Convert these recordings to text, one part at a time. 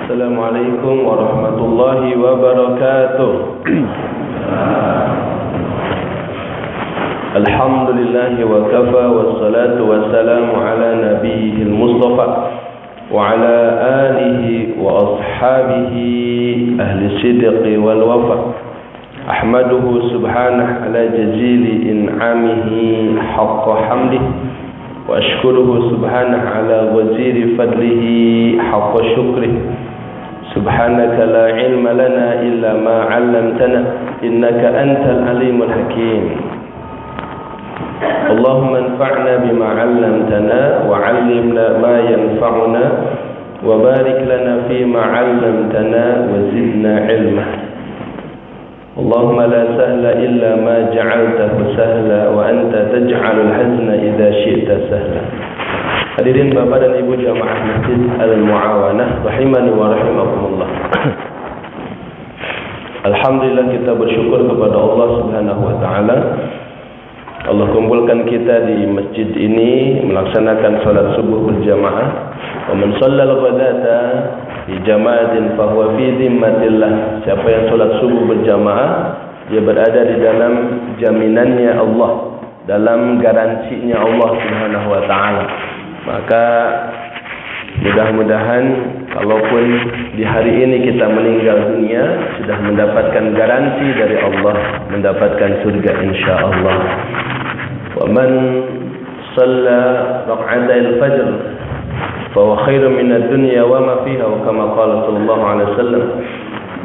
Assalamualaikum warahmatullahi wabarakatuh. Alhamdulillahi wa kafa wassalatu wassalamu ala nabiyyil mustafa wa ala alihi wa ashabihi ahli sidqi wal wafa. Ahmaduhu subhanahu ala jazili in'amihi haqqa hamdihi wa ashkuruhu subhanahu ala waziri fadlihi haqqa syukrih. Subhanaka la ilma lana illa ma 'allamtana innaka antal alimul hakim. Allahumma anfa'na bima 'allamtana wa 'allimna ma yanfa'una wa barik lana fima 'allamtana wa zidna 'ilma. Allahumma la sahla illa ma ja'altahu sahla wa anta taj'alul hazna idza syi'ta sahla. Hadirin Bapak dan Ibu jamaah Masjid Al-Mu'awanah rahimani wa rahimakumullah. Alhamdulillah, kita bersyukur kepada Allah Subhanahu wa taala. Allah kumpulkan kita di masjid ini melaksanakan salat subuh berjamaah. Wa man shallal ghadata di jamaatin fahuwa fi dhimmatillah. Siapa yang salat subuh berjamaah, dia berada di dalam jaminannya Allah, dalam garansinya Allah Subhanahu wa taala. Maka mudah-mudahan kalaupun di hari ini kita meninggal dunia, sudah mendapatkan garansi dari Allah, mendapatkan surga insyaallah. Wa man shalla rak'atal fajr bahwa khairu minad dunya wa ma fiha, wa kama qala sallallahu alaihi wasallam.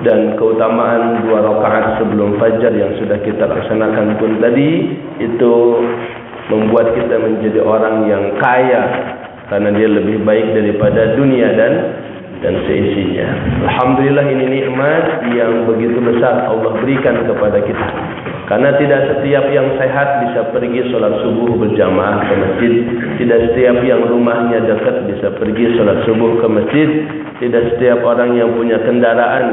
Dan keutamaan 2 rakaat sebelum fajar yang sudah kita laksanakan pun tadi, itu membuat kita menjadi orang yang kaya, karena dia lebih baik daripada dunia dan seisinya. Alhamdulillah, ini nikmat yang begitu besar Allah berikan kepada kita. Karena tidak setiap yang sehat bisa pergi sholat subuh berjamaah ke masjid. Tidak setiap yang rumahnya dekat bisa pergi sholat subuh ke masjid. Tidak setiap orang yang punya kendaraan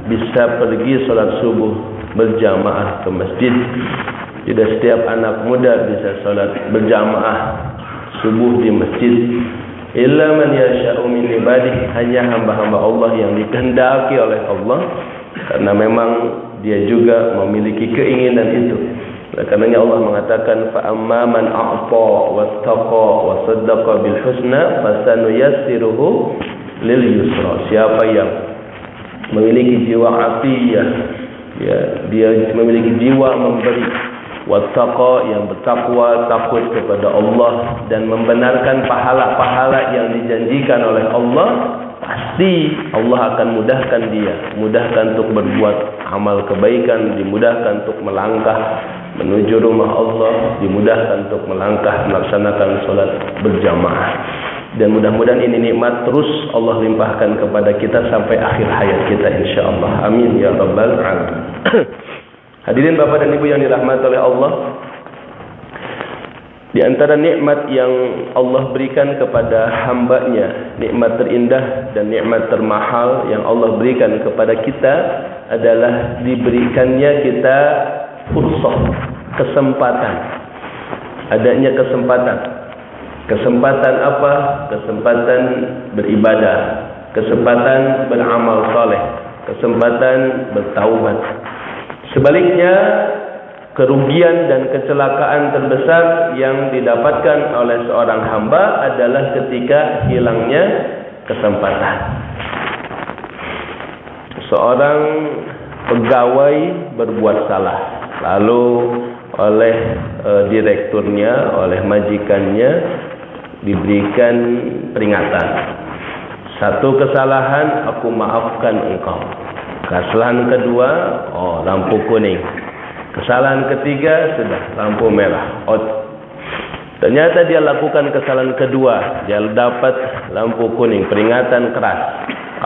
bisa pergi sholat subuh berjamaah ke masjid. Tidak setiap anak muda bisa sholat berjamaah subuh di masjid. Illa man yasha'u min ibadihi, hanya hamba-hamba Allah yang dikehendaki oleh Allah, karena memang dia juga memiliki keinginan itu. Karena Allah mengatakan fa amma man a'ta wattaqa wa saddaqa bil husna fasanuyassiruhu lil yusra. Siapa yang memiliki jiwa atiyah, ya, dia memiliki jiwa memberi, wattaqa, yang bertakwa, takut kepada Allah dan membenarkan pahala-pahala yang dijanjikan oleh Allah, pasti Allah akan mudahkan dia, mudahkan untuk berbuat amal kebaikan, dimudahkan untuk melangkah menuju rumah Allah, dimudahkan untuk melangkah melaksanakan salat berjamaah. Dan mudah-mudahan ini nikmat terus Allah limpahkan kepada kita sampai akhir hayat kita insyaallah. Amin ya rabbal alamin. Hadirin Bapak dan Ibu yang dirahmati oleh Allah, di antara nikmat yang Allah berikan kepada hamba-Nya, nikmat terindah dan nikmat termahal yang Allah berikan kepada kita adalah diberikannya kita fursah, kesempatan. Adanya kesempatan. Kesempatan apa? Kesempatan beribadah, kesempatan beramal saleh, kesempatan bertaubat. Sebaliknya, kerugian dan kecelakaan terbesar yang didapatkan oleh seorang hamba adalah ketika hilangnya kesempatan. Seorang pegawai berbuat salah, lalu oleh direkturnya, oleh majikannya diberikan peringatan. Satu kesalahan, aku maafkan engkau. Kesalahan kedua, lampu kuning. Kesalahan ketiga, sudah lampu merah, out. Ternyata dia lakukan kesalahan kedua, dia dapat lampu kuning, peringatan keras.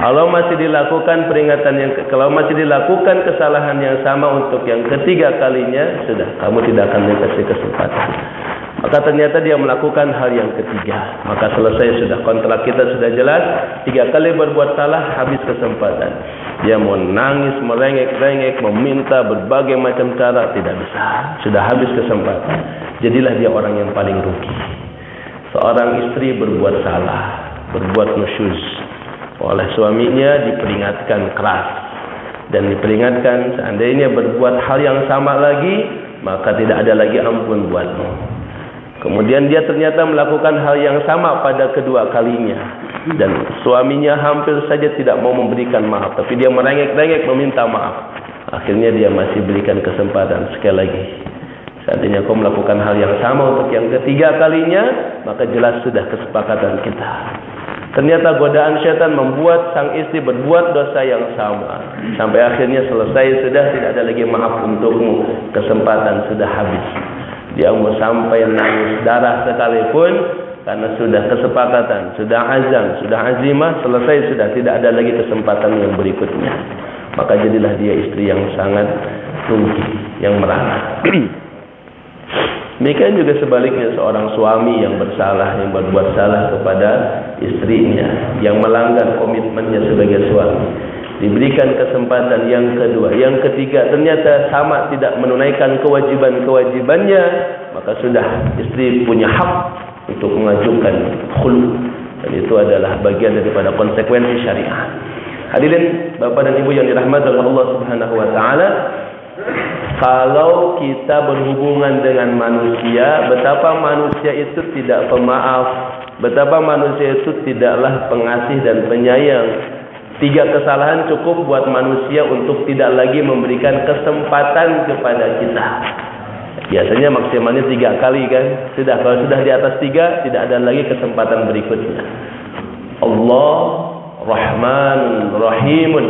Kalau masih dilakukan kesalahan yang sama untuk yang ketiga kalinya, sudah, kamu tidak akan dikasih kesempatan. Maka ternyata dia melakukan hal yang ketiga. Maka selesai sudah, kontrak kita sudah jelas. 3 kali berbuat salah, habis kesempatan. Dia mau nangis, merengek-rengek, meminta berbagai macam cara, tidak bisa. Sudah habis kesempatan. Jadilah dia orang yang paling rugi. Seorang istri berbuat salah, berbuat nusyuz, oleh suaminya, diperingatkan keras dan diperingatkan seandainya berbuat hal yang sama lagi, maka tidak ada lagi ampun buatmu. Kemudian dia ternyata melakukan hal yang sama pada kedua kalinya, dan suaminya hampir saja tidak mau memberikan maaf, tapi dia merengek-rengek meminta maaf. Akhirnya dia masih berikan kesempatan sekali lagi. Seandainya kau melakukan hal yang sama untuk yang ketiga kalinya, maka jelas sudah kesepakatan kita. Ternyata godaan syaitan membuat sang istri berbuat dosa yang sama. Sampai akhirnya selesai, sudah tidak ada lagi maaf untukmu. Kesempatan sudah habis. Dia mau sampai nangis darah sekalipun, karena sudah kesepakatan, sudah azam, sudah azimah, selesai, sudah tidak ada lagi kesempatan yang berikutnya. Maka jadilah dia istri yang sangat rugi, yang merana. Demikian juga sebaliknya, seorang suami yang bersalah, yang berbuat salah kepada istrinya, yang melanggar komitmennya sebagai suami, diberikan kesempatan yang kedua, yang ketiga, ternyata sama tidak menunaikan kewajiban-kewajibannya, maka sudah istri punya hak untuk mengajukan khulu, dan itu adalah bagian daripada konsekuensi syariah. Hadirin Bapak dan Ibu yang dirahmati oleh Allah Subhanahu wa taala, kalau kita berhubungan dengan manusia, betapa manusia itu tidak pemaaf, betapa manusia itu tidaklah pengasih dan penyayang. 3 kesalahan cukup buat manusia untuk tidak lagi memberikan kesempatan kepada kita. Biasanya maksimalnya 3 kali kan. Kalau sudah di atas 3, tidak ada lagi kesempatan berikutnya. Allah Rahman Rahimun,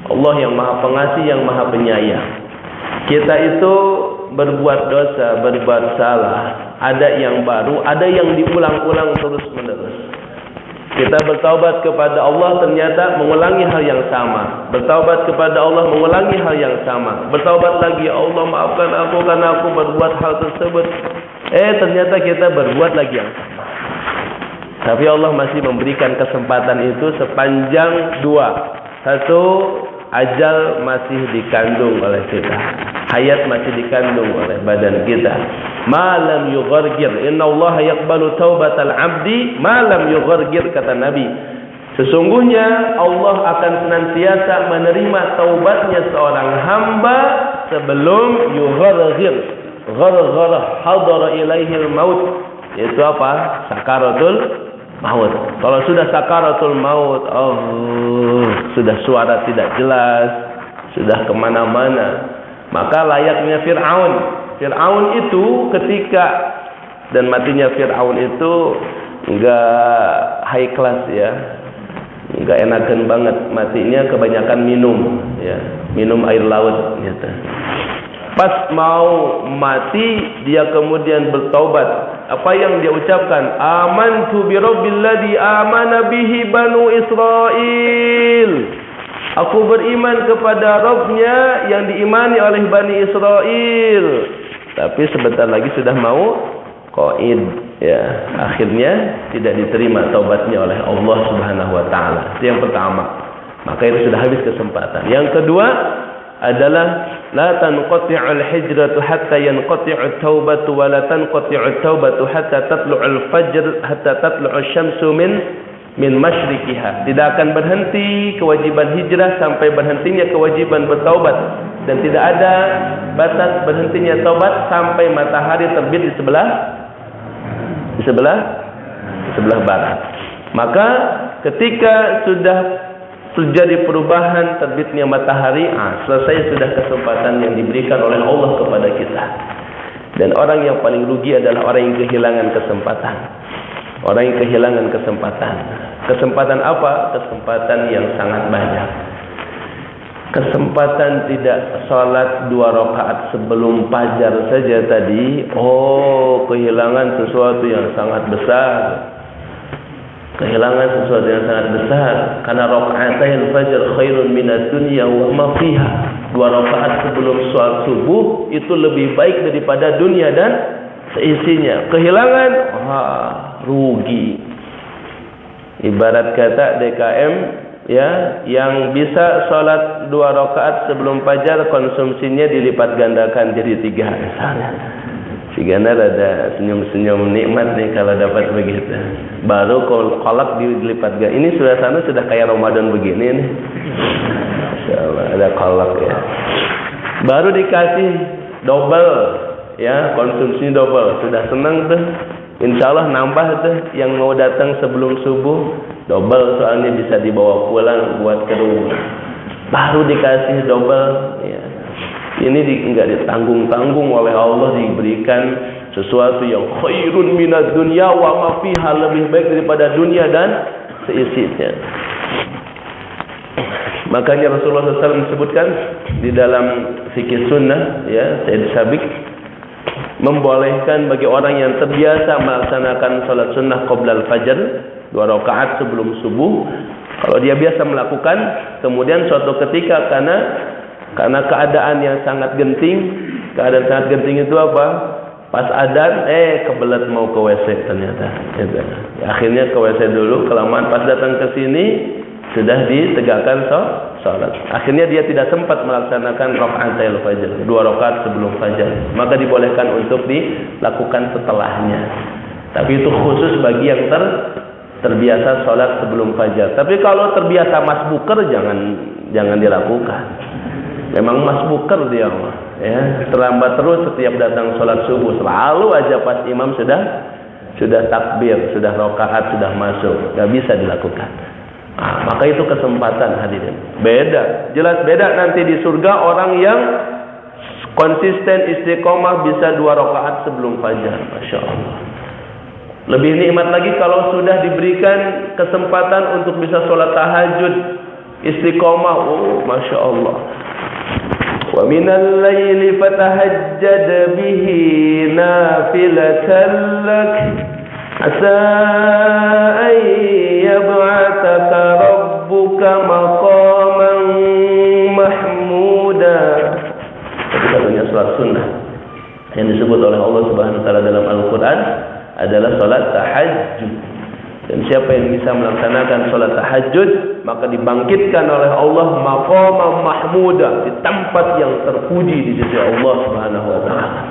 Allah yang Maha Pengasih, yang Maha Penyayang. Kita itu berbuat dosa, berbuat salah, ada yang baru, ada yang diulang-ulang terus-menerus. Kita bertaubat kepada Allah, ternyata mengulangi hal yang sama. Bertaubat kepada Allah, mengulangi hal yang sama. Bertaubat lagi, ya Allah maafkan aku karena aku berbuat hal tersebut. Ternyata kita berbuat lagi yang sama. Tapi Allah masih memberikan kesempatan itu sepanjang 2. 1, ajal masih dikandung oleh kita, hayat masih dikandung oleh badan kita. Malam yughargir, innallaha yaqbalu taubatal abdi malam yughargir, kata Nabi. Sesungguhnya Allah akan senantiasa menerima taubatnya seorang hamba sebelum yughargir. Gharghara hadara ilaihil maut, yaitu apa? Sakaratul maut. Kalau sudah sakaratul maut, sudah suara tidak jelas, sudah kemana-mana, maka layaknya Fir'aun. Fir'aun itu ketika, dan matinya Fir'aun itu enggak high class ya, enggak enakan banget matinya, kebanyakan minum ya, minum air laut gitu. Pas mau mati, dia kemudian bertaubat. Apa yang dia ucapkan? Amantu bi rabbil ladzi amana bihi banu Israil. Aku beriman kepada Rabb-Nya yang diimani oleh Bani Israel. Tapi sebentar lagi sudah mau qaid ya. Akhirnya tidak diterima taubatnya oleh Allah Subhanahu wa taala. Itu yang pertama. Maka itu sudah habis kesempatan. Yang kedua adalah la tanqati'ul hijratu hatta yanqati'ut taubatu wa la tanqati'ut taubatu hatta tatlu'ul fajr hatta tatlu'u syamsu min masyriqiha. Tidak akan berhenti kewajiban hijrah sampai berhentinya kewajiban bertaubat, dan tidak ada batas berhentinya taubat sampai matahari terbit di sebelah barat. Maka ketika sudah terjadi perubahan terbitnya matahari, selesai sudah kesempatan yang diberikan oleh Allah kepada kita. Dan orang yang paling rugi adalah orang yang kehilangan kesempatan. Orang yang kehilangan kesempatan. Kesempatan apa? Kesempatan yang sangat banyak. Kesempatan tidak salat 2 rakaat sebelum fajar saja tadi, kehilangan sesuatu yang sangat besar. Kehilangan sesuatu yang sangat besar, karena raka'atain fajr khairun minad dunya wa ma fiha. 2 rakaat sebelum salat subuh itu lebih baik daripada dunia dan seisinya. Kehilangan, rugi. Ibarat kata DKM ya, yang bisa salat 2 rakaat sebelum fajar, konsumsinya dilipat gandakan jadi 3 misalnya. Sigana ada senyum-senyum nikmat nih kalau dapat begitu. Baru kolak dilipat gak. Ini suasana sudah kayak Ramadan begini nih. Insyaallah ada kolak ya. Baru dikasih double ya, konsumsi double. Sudah senang tuh. Insyaallah nambah tuh yang mau datang sebelum subuh double, soalnya bisa dibawa pulang buat ke rumah. Baru dikasih double ya. Ini enggak ditanggung-tanggung oleh Allah, diberikan sesuatu yang khairun minad dunya wa ma fiha, lebih baik daripada dunia dan seisinya. Makanya Rasulullah SAW disebutkan di dalam fikih sunnah ya, Sayyid Sabiq membolehkan bagi orang yang terbiasa melaksanakan salat sunnah qabla al-fajr, 2 rakaat sebelum subuh, kalau dia biasa melakukan, kemudian suatu ketika karena keadaan yang sangat genting, keadaan sangat genting itu apa? Pas adzan, kebelet mau ke WC ternyata. Ya, akhirnya ke WC dulu, kelamaan pas datang ke sini sudah ditegakkan salat. Akhirnya dia tidak sempat melaksanakan rakaatul fajr, 2 rakaat sebelum fajar. Maka dibolehkan untuk dilakukan setelahnya. Tapi itu khusus bagi yang terbiasa salat sebelum fajar. Tapi kalau terbiasa masbuker jangan dilakukan. Memang masbuker dia ya, terlambat terus setiap datang salat subuh, selalu aja pas imam sudah takbir, sudah rakaat sudah masuk, enggak bisa dilakukan. Maka itu kesempatan hadirin. Beda, jelas beda nanti di surga orang yang konsisten istiqomah bisa 2 rakaat sebelum fajar, Masya Allah. Lebih nikmat lagi kalau sudah diberikan kesempatan untuk bisa sholat tahajud istiqomah, Masya Allah. Wa minal laili fatahajjad bihi nafilatan lak asa an yab'athaka rabbuka maqaman mahmuda. Itu katanya salat sunnah yang disebut oleh Allah Subhanahu wa taala dalam Al-Qur'an adalah salat tahajud. Dan siapa yang bisa melaksanakan salat tahajud, maka dibangkitkan oleh Allah maqaman mahmuda, di tempat yang terpuji di sisi Allah Subhanahu wa taala.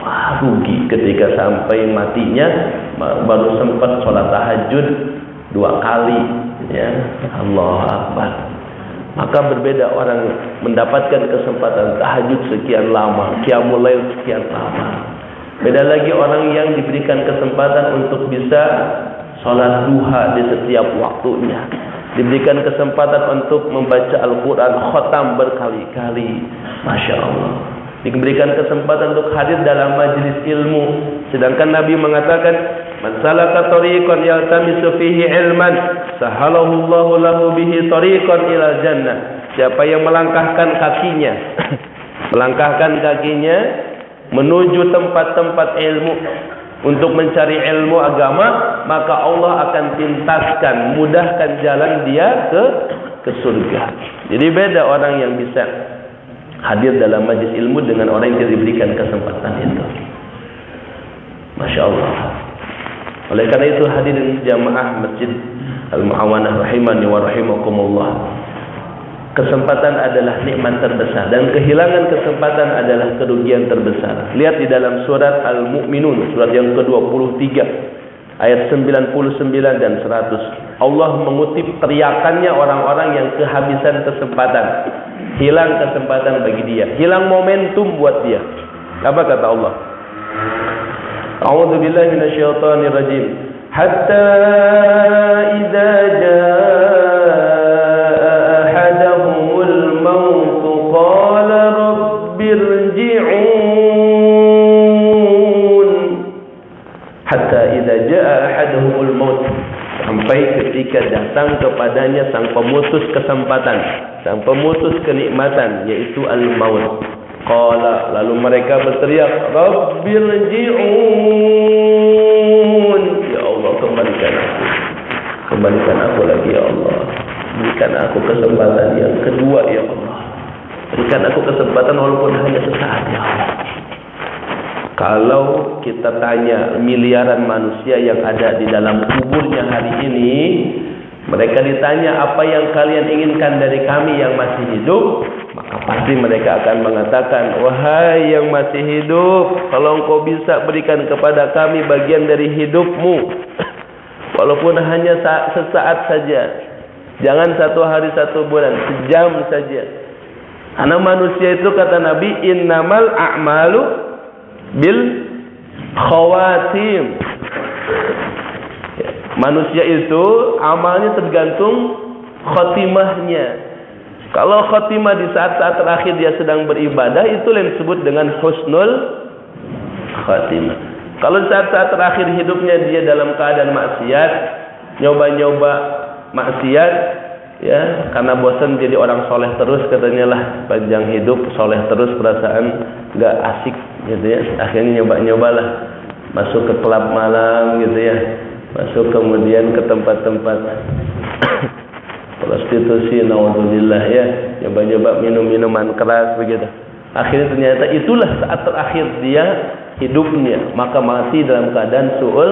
Wah, rugi ketika sampai matinya baru sempat salat tahajud 2 kali ya. Allahu Akbar. Maka berbeda orang mendapatkan kesempatan tahajud sekian lama, qiyamul lail sekian lama. Beda lagi orang yang diberikan kesempatan untuk bisa salat duha di setiap waktunya, diberikan kesempatan untuk membaca Al-Quran khatam berkali-kali, Masya Allah, diberikan kesempatan untuk hadir dalam majlis ilmu. Sedangkan Nabi mengatakan, man salaka tariqan yaltamisu fihi ilman sahalahu Allahu lahu bihi tariqan ilal jannah. Siapa yang melangkahkan kakinya menuju tempat-tempat ilmu untuk mencari ilmu agama, maka Allah akan pintaskan, mudahkan jalan dia ke surga. Jadi beda orang yang bisa hadir dalam majlis ilmu dengan orang yang diberikan kesempatan itu. Masya Allah. Oleh karena itu hadirin jamaah Masjid Al-Mu'awanah rahimani wa rahimakumullah, kesempatan adalah nikmat terbesar dan kehilangan kesempatan adalah kerugian terbesar. Lihat di dalam surat Al-Mu'minun, surat yang ke-23 ayat 99 dan 100. Allah mengutip teriakannya orang-orang yang kehabisan kesempatan. Hilang kesempatan bagi dia, hilang momentum buat dia. Apa kata Allah? A'udzu billahi minasyaitonir rajim. Hatta idza jaa hatta idza jaa ahaduhumul maut, sampai ketika datang kepadanya sang pemutus kesempatan, sang pemutus kenikmatan, yaitu al-maut. Qala, lalu mereka berteriak, Rabbirji'un, ya Allah, kembalikan aku lagi ya Allah, berikan aku kesempatan yang kedua ya Allah, berikan aku kesempatan walaupun hanya sesaat ya Allah. Kalau kita tanya miliaran manusia yang ada di dalam kuburnya hari ini, mereka ditanya apa yang kalian inginkan dari kami yang masih hidup, maka pasti mereka akan mengatakan, wahai yang masih hidup, kalau engkau bisa berikan kepada kami bagian dari hidupmu, walaupun hanya sesaat saja, jangan 1 hari 1 bulan, sejam saja. Karena manusia itu kata Nabi, innamal a'malu bil khawatim. Manusia itu amalnya tergantung khotimahnya. Kalau khotimah di saat-saat terakhir dia sedang beribadah, itu yang disebut dengan husnul khotimah. Kalau saat-saat terakhir hidupnya dia dalam keadaan maksiat, nyoba-nyoba maksiat, ya, karena bosan jadi orang soleh terus katanya lah, panjang hidup soleh terus, perasaan nggak asik gitu ya, akhirnya nyoba-nyobalah masuk ke klub malam gitu ya, masuk kemudian ke tempat-tempat prostitusi, naudzubillah ya, nyoba-nyoba minum-minuman keras begitu. Akhirnya ternyata itulah saat terakhir dia hidupnya, maka mati dalam keadaan su'ul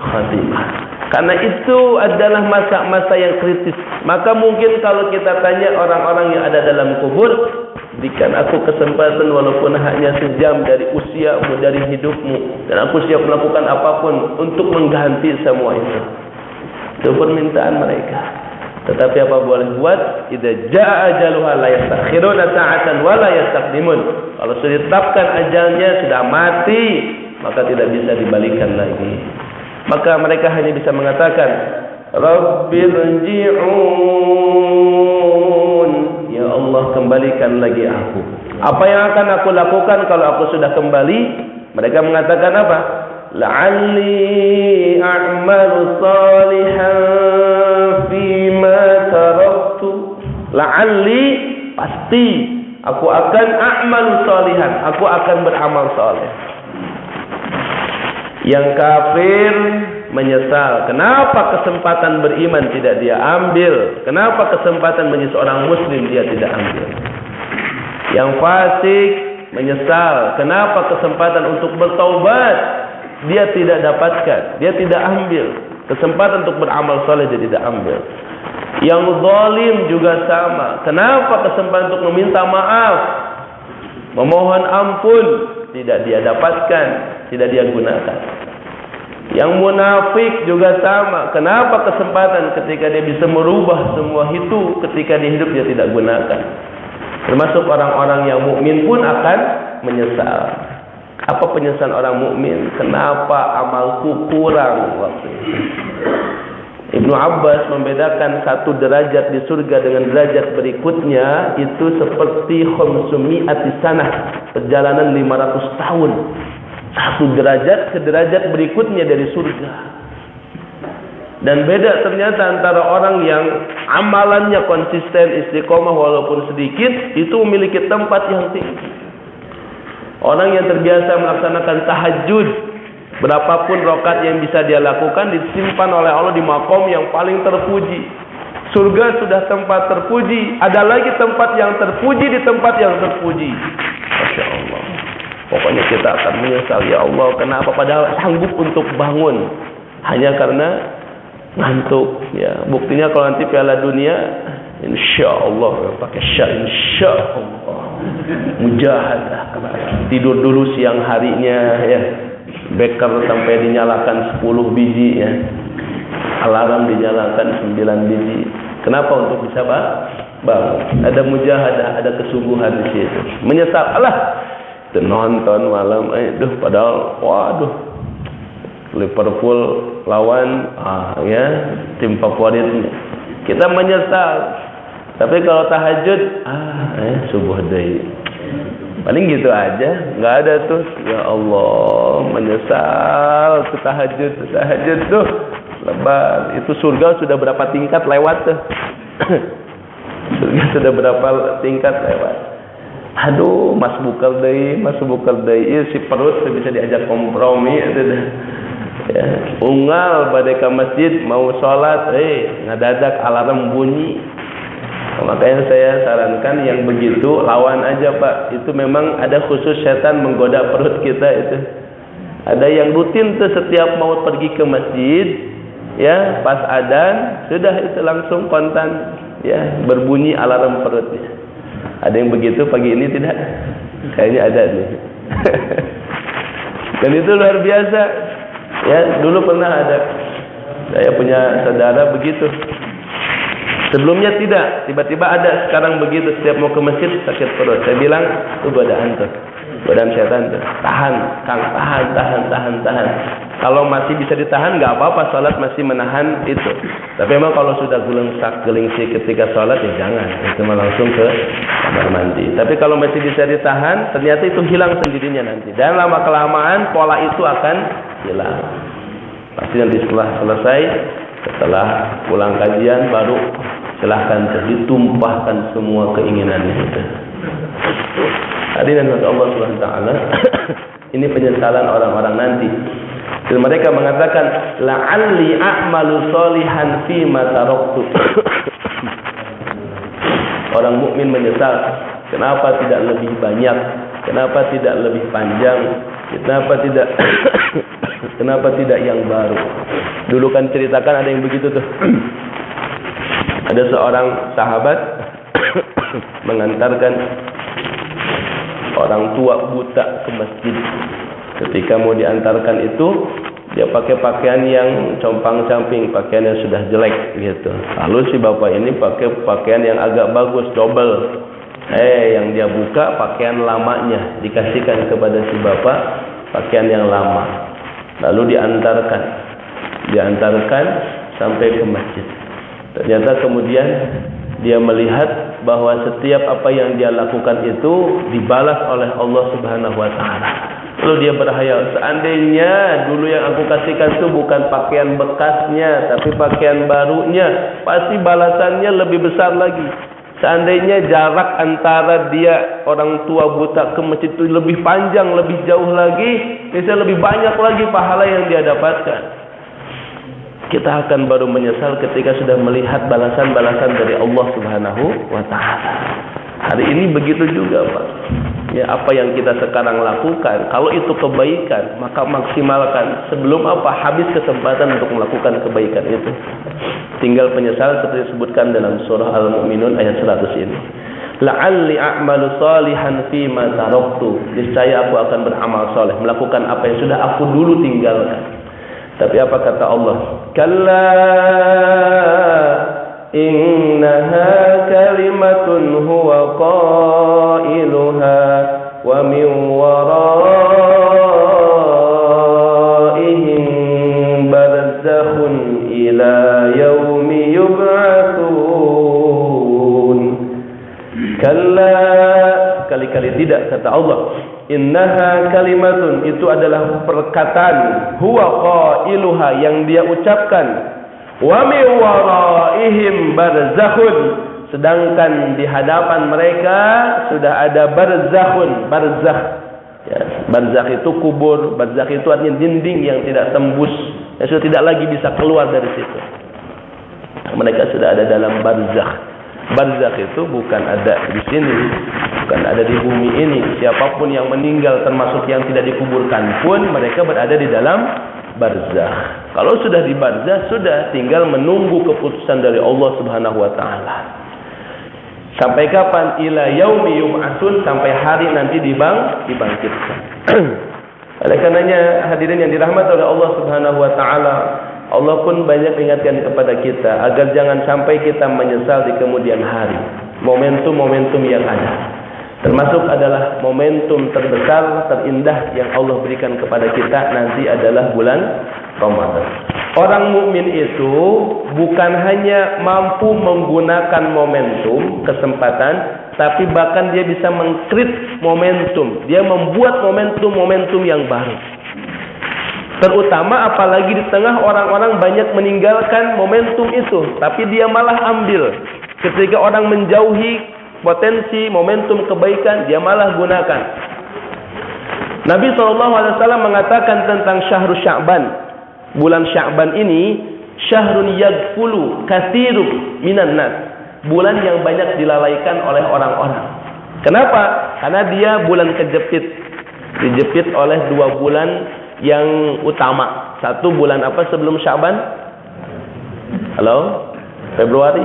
khatimah. Karena itu adalah masa-masa yang kritis. Maka mungkin kalau kita tanya orang-orang yang ada dalam kubur, berikan aku kesempatan walaupun hanya sejam dari usiamu, dari hidupmu, dan aku siap melakukan apapun untuk mengganti semua itu. Itu permintaan mereka. Tetapi apa boleh buat? Idza jaa ajaluha la yastakhiruna sa'atan wa la yastaqdimun. Kalau sudah ditetapkan ajalnya, sudah mati, maka tidak bisa dibalikan lagi. Maka mereka hanya bisa mengatakan, Rabbirji'un, ya Allah kembalikan lagi aku. Apa yang akan aku lakukan kalau aku sudah kembali? Mereka mengatakan apa? La'alli a'malu salihan fima taraktu. La'alli, pasti aku akan a'malu salihan, aku akan beramal saleh. Yang kafir menyesal. Kenapa kesempatan beriman tidak dia ambil? Kenapa kesempatan menjadi seorang muslim dia tidak ambil? Yang fasik menyesal. Kenapa kesempatan untuk bertaubat dia tidak dapatkan, dia tidak ambil. Kesempatan untuk beramal saleh dia tidak ambil. Yang zalim juga sama. Kenapa kesempatan untuk meminta maaf, memohon ampun tidak dia dapatkan, tidak dia gunakan. Yang munafik juga sama. Kenapa kesempatan ketika dia bisa merubah semua itu, ketika dia hidup dia tidak gunakan. Termasuk orang-orang yang mukmin pun akan menyesal. Apa penyesalan orang mukmin? Kenapa amalku kurang waktu itu? Ibnu Abbas membedakan 1 derajat di surga dengan derajat berikutnya itu seperti khamsumi'ati sanah, perjalanan 500 tahun. 1 derajat ke derajat berikutnya dari surga. Dan beda ternyata antara orang yang amalannya konsisten, istiqomah walaupun sedikit, itu memiliki tempat yang tinggi. Orang yang terbiasa melaksanakan tahajud, berapapun rakaat yang bisa dia lakukan, disimpan oleh Allah di makom yang paling terpuji. Surga sudah tempat terpuji, ada lagi tempat yang terpuji di tempat yang terpuji. Masya Allah. Pokoknya kita akan menyesal, ya Allah, kenapa padahal sanggup untuk bangun hanya karena ngantuk. Ya, buktinya kalau nanti Piala Dunia, insya Allah pakai insya Allah mujahadah, tidur dulu siang harinya ya, beker sampai dinyalakan 10 biji ya, alarm dinyalakan 9 biji. Kenapa? Untuk bisa bangun. Ada mujahadah, ada kesungguhan di situ. Menyesal, alah nonton malam, padahal waduh Liverpool lawan ya tim favoritnya. Kita menyesal. Tapi kalau tahajud, subuh deui. Paling gitu aja, enggak ada tuh. Ya Allah, menyesal ke tahajud tuh. Lebar. Itu surga sudah berapa tingkat lewat tuh. Surga sudah berapa tingkat lewat. Aduh, mas bukal deui. Si perut bisa diajak kompromi ya. Unggal bade ka masjid mau salat, ngadadak alarm bunyi. Makanya saya sarankan yang begitu lawan aja Pak. Itu memang ada khusus setan menggoda perut kita itu. Ada yang rutin tuh setiap mau pergi ke masjid, ya pas adzan sudah itu langsung kontan ya berbunyi alarm perutnya. Ada yang begitu pagi ini tidak? Kayaknya ada nih. Dan itu luar biasa. Ya, dulu pernah ada. Saya punya saudara begitu. Sebelumnya tidak, tiba-tiba ada, sekarang begitu. Setiap mau ke masjid sakit perut. Saya bilang, itu godaan tuh, godaan setan tuh. Tahan, Kang, tahan. Kalau masih bisa ditahan, nggak apa-apa, sholat masih menahan itu. Tapi memang kalau sudah gelingsik ketika sholat, ya jangan. Itu langsung ke kamar mandi. Tapi kalau masih bisa ditahan, ternyata itu hilang sendirinya nanti. Dan lama-kelamaan, pola itu akan hilang. Pasti nanti setelah selesai, setelah pulang kajian, baru silahkan ditumpahkan semua keinginannya itu. Hadirin Allah Subhanahu wa taala, ini penyesalan orang-orang nanti. Dan mereka mengatakan la'alli a'malu sholihan fi ma taraktu. Orang mukmin menyesal, kenapa tidak lebih banyak? Kenapa tidak lebih panjang? Kenapa tidak yang baru? Dulu kan ceritakan ada yang begitu tuh. Ada seorang sahabat mengantarkan orang tua buta ke masjid. Ketika mau diantarkan itu, dia pakai pakaian yang compang-camping, pakaian yang sudah jelek gitu. Lalu si bapak ini pakai pakaian yang agak bagus, double. Yang dia buka pakaian lamanya, dikasihkan kepada si bapak pakaian yang lama. Lalu diantarkan sampai ke masjid. Ternyata kemudian dia melihat bahwa setiap apa yang dia lakukan itu dibalas oleh Allah Subhanahu wa taala. Lalu dia berhayal, seandainya dulu yang aku kasihkan itu bukan pakaian bekasnya, tapi pakaian barunya, pasti balasannya lebih besar lagi. Seandainya jarak antara dia orang tua buta ke masjid itu lebih panjang, lebih jauh lagi, bisa lebih banyak lagi pahala yang dia dapatkan. Kita akan baru menyesal ketika sudah melihat balasan-balasan dari Allah Subhanahu wa taala. Hari ini begitu juga, Pak. Ya, apa yang kita sekarang lakukan, kalau itu kebaikan, maka maksimalkan. Sebelum habis kesempatan untuk melakukan kebaikan itu. Tinggal penyesal seperti disebutkan dalam surah Al-Mu'minun ayat 100 ini. La'alli a'malu sholihan fi ma taraktu. Niscaya aku akan beramal saleh, melakukan apa yang sudah aku dulu tinggalkan. Tapi apa kata Allah? Kalla innaha kalimatun huwa qailuha wa min waraihim barzakhun ila yaumi yub'atsun. Kalla, kali-kali tidak, kata Allah. Innaha kalimatun, itu adalah perkataan, huwa qailuha, yang dia ucapkan. Wa min waraihim barzakhun, sedangkan di hadapan mereka sudah ada barzakhun. Barzakh, ya, barzakh itu kubur, barzakh itu artinya dinding yang tidak tembus, yang sudah tidak lagi bisa keluar dari situ. Mereka sudah ada dalam barzakh. Barzakh itu bukan ada di sini, bukan ada di bumi ini. Siapapun yang meninggal, termasuk yang tidak dikuburkan pun, mereka berada di dalam barzakh. Kalau sudah di barzakh, sudah tinggal menunggu keputusan dari Allah Subhanahu wa taala. Sampai kapan? Ila yaumi yub'atsun, sampai hari nanti dibangkitkan. Oleh karenanya, hadirin yang dirahmati oleh Allah Subhanahu wa taala, Allah pun banyak mengingatkan kepada kita agar jangan sampai kita menyesal di kemudian hari. Momentum-momentum yang ada, termasuk adalah momentum terbesar, terindah yang Allah berikan kepada kita nanti adalah bulan Ramadan. Orang mukmin itu bukan hanya mampu menggunakan momentum, kesempatan, tapi bahkan dia bisa meng-create momentum. Dia membuat momentum-momentum yang baru. Terutama apalagi di tengah orang-orang banyak meninggalkan momentum itu, tapi dia malah ambil. Ketika orang menjauhi potensi momentum kebaikan, dia malah gunakan. Nabi SAW mengatakan tentang syahrul Sya'ban. Bulan Sya'ban ini syahrun yaghfulu katsirun minan nas. Bulan yang banyak dilalaikan oleh orang-orang. Kenapa? Karena dia bulan kejepit. Dijepit oleh 2 bulan yang utama. Satu bulan apa sebelum Sya'ban? Halo? Februari?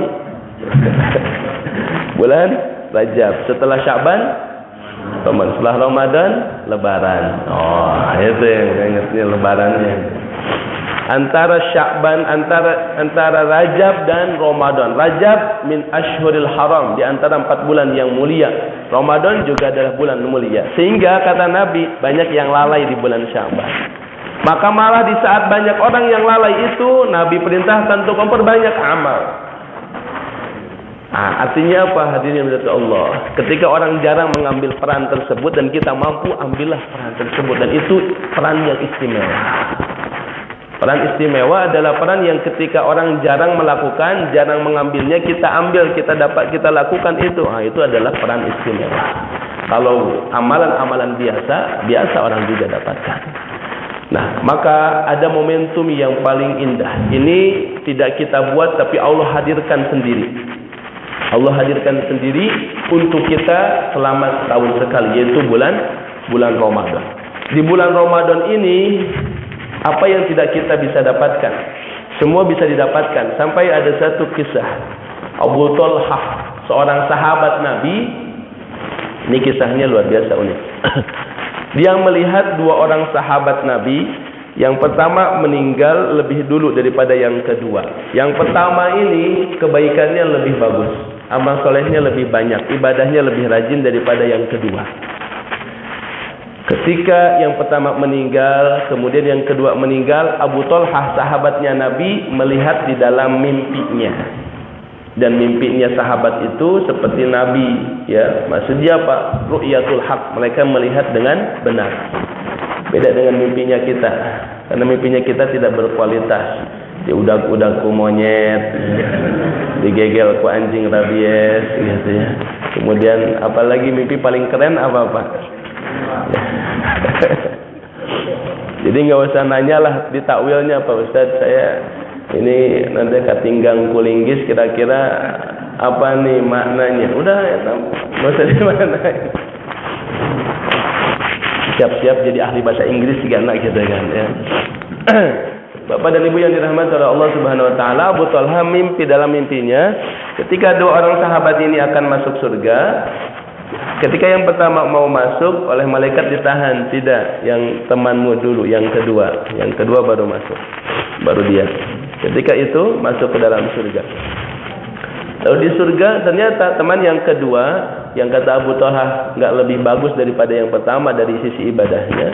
Bulan Rajab. Setelah Sya'ban Ramadan. Setelah Ramadan Lebaran. Oh, itu yang saya ingatnya lebarannya. Antara Sya'ban, antara Rajab dan Ramadan. Rajab min ashhuril haram, di antara 4 bulan yang mulia. Ramadan juga adalah bulan mulia. Sehingga kata Nabi, banyak yang lalai di bulan Sya'ban. Maka malah di saat banyak orang yang lalai itu, Nabi perintahkan untuk memperbanyak amal. Artinya apa? Hadirin dari Allah, ketika orang jarang mengambil peran tersebut dan kita mampu, ambillah peran tersebut. Dan itu peran yang istimewa. Peran istimewa adalah peran yang ketika orang jarang melakukan, jarang mengambilnya, kita ambil, kita dapat, kita lakukan itu. Itu adalah peran istimewa. Kalau amalan-amalan biasa orang juga dapatkan. Nah, maka ada momentum yang paling indah. Ini tidak kita buat, tapi Allah hadirkan sendiri. Allah hadirkan sendiri untuk kita selama setahun sekali, yaitu bulan Ramadan. Di bulan Ramadan ini, apa yang tidak kita bisa dapatkan, semua bisa didapatkan. Sampai ada satu kisah, Abu Talhah, seorang sahabat Nabi. Ini kisahnya luar biasa unik. Dia melihat 2 orang sahabat Nabi. Yang pertama meninggal lebih dulu daripada yang kedua. Yang pertama ini kebaikannya lebih bagus, amal solehnya lebih banyak, ibadahnya lebih rajin daripada yang kedua. Ketika yang pertama meninggal, kemudian yang kedua meninggal, Abu Talhah sahabatnya Nabi melihat di dalam mimpinya. Dan mimpinya sahabat itu seperti Nabi, ya. Maksudnya apa? Ru'yatul haq, mereka melihat dengan benar. Beda dengan mimpinya kita. Karena mimpinya kita tidak berkualitas. Diudak-udak ku monyet, digegel ku anjing rabies gitu ya. Kemudian apalagi mimpi paling keren apa Pak? Jadi nggak usah nanyalah ditakwilnya Pak Ustadz, saya ini nanti katinggang kulinggis kira-kira apa nih maknanya. Udah ya, nggak usah dimanain. Siap-siap jadi ahli bahasa Inggris juga anak kita kan ya. Bapak dan Ibu yang dirahmati oleh Allah Subhanahu wa taala, Abu Talha mimpi dalam mimpinya ketika 2 orang sahabat ini akan masuk surga. Ketika yang pertama mau masuk, oleh malaikat ditahan, tidak, yang temanmu dulu, yang kedua baru masuk. Baru dia. Ketika itu masuk ke dalam surga. Lalu di surga ternyata teman yang kedua, yang kata Abu Talha enggak lebih bagus daripada yang pertama dari sisi ibadahnya,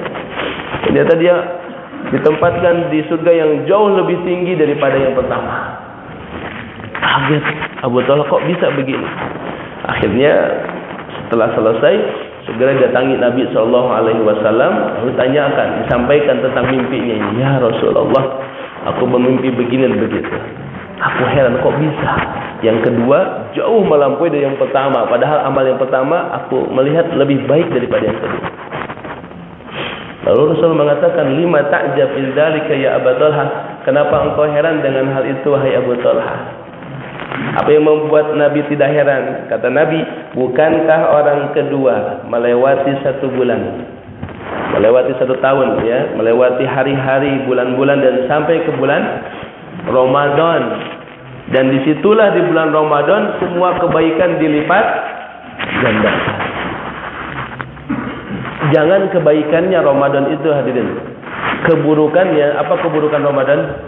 ternyata dia ditempatkan di surga yang jauh lebih tinggi daripada yang pertama. Kaget Abu Talha, kok bisa begini? Akhirnya setelah selesai, segera datangi Nabi SAW, lalu tanyakan, disampaikan tentang mimpinya ini. Ya Rasulullah, aku bermimpi begini dan begitu. Aku heran kok bisa. Yang kedua jauh melampaui dari yang pertama. Padahal amal yang pertama aku melihat lebih baik daripada yang kedua. Lalu Rasul mengatakan, lima ta'jab min dzalika ya Abu Talha? Kenapa engkau heran dengan hal itu wahai Abu Talha? Apa yang membuat Nabi tidak heran? Kata Nabi, bukankah orang kedua melewati 1 bulan, melewati 1 tahun, ya, melewati hari-hari, bulan-bulan dan sampai ke bulan Ramadan. Dan disitulah di bulan Ramadan semua kebaikan dilipat gandakan. Jangan kebaikannya Ramadan itu hadirin, keburukannya. Apa keburukan Ramadan?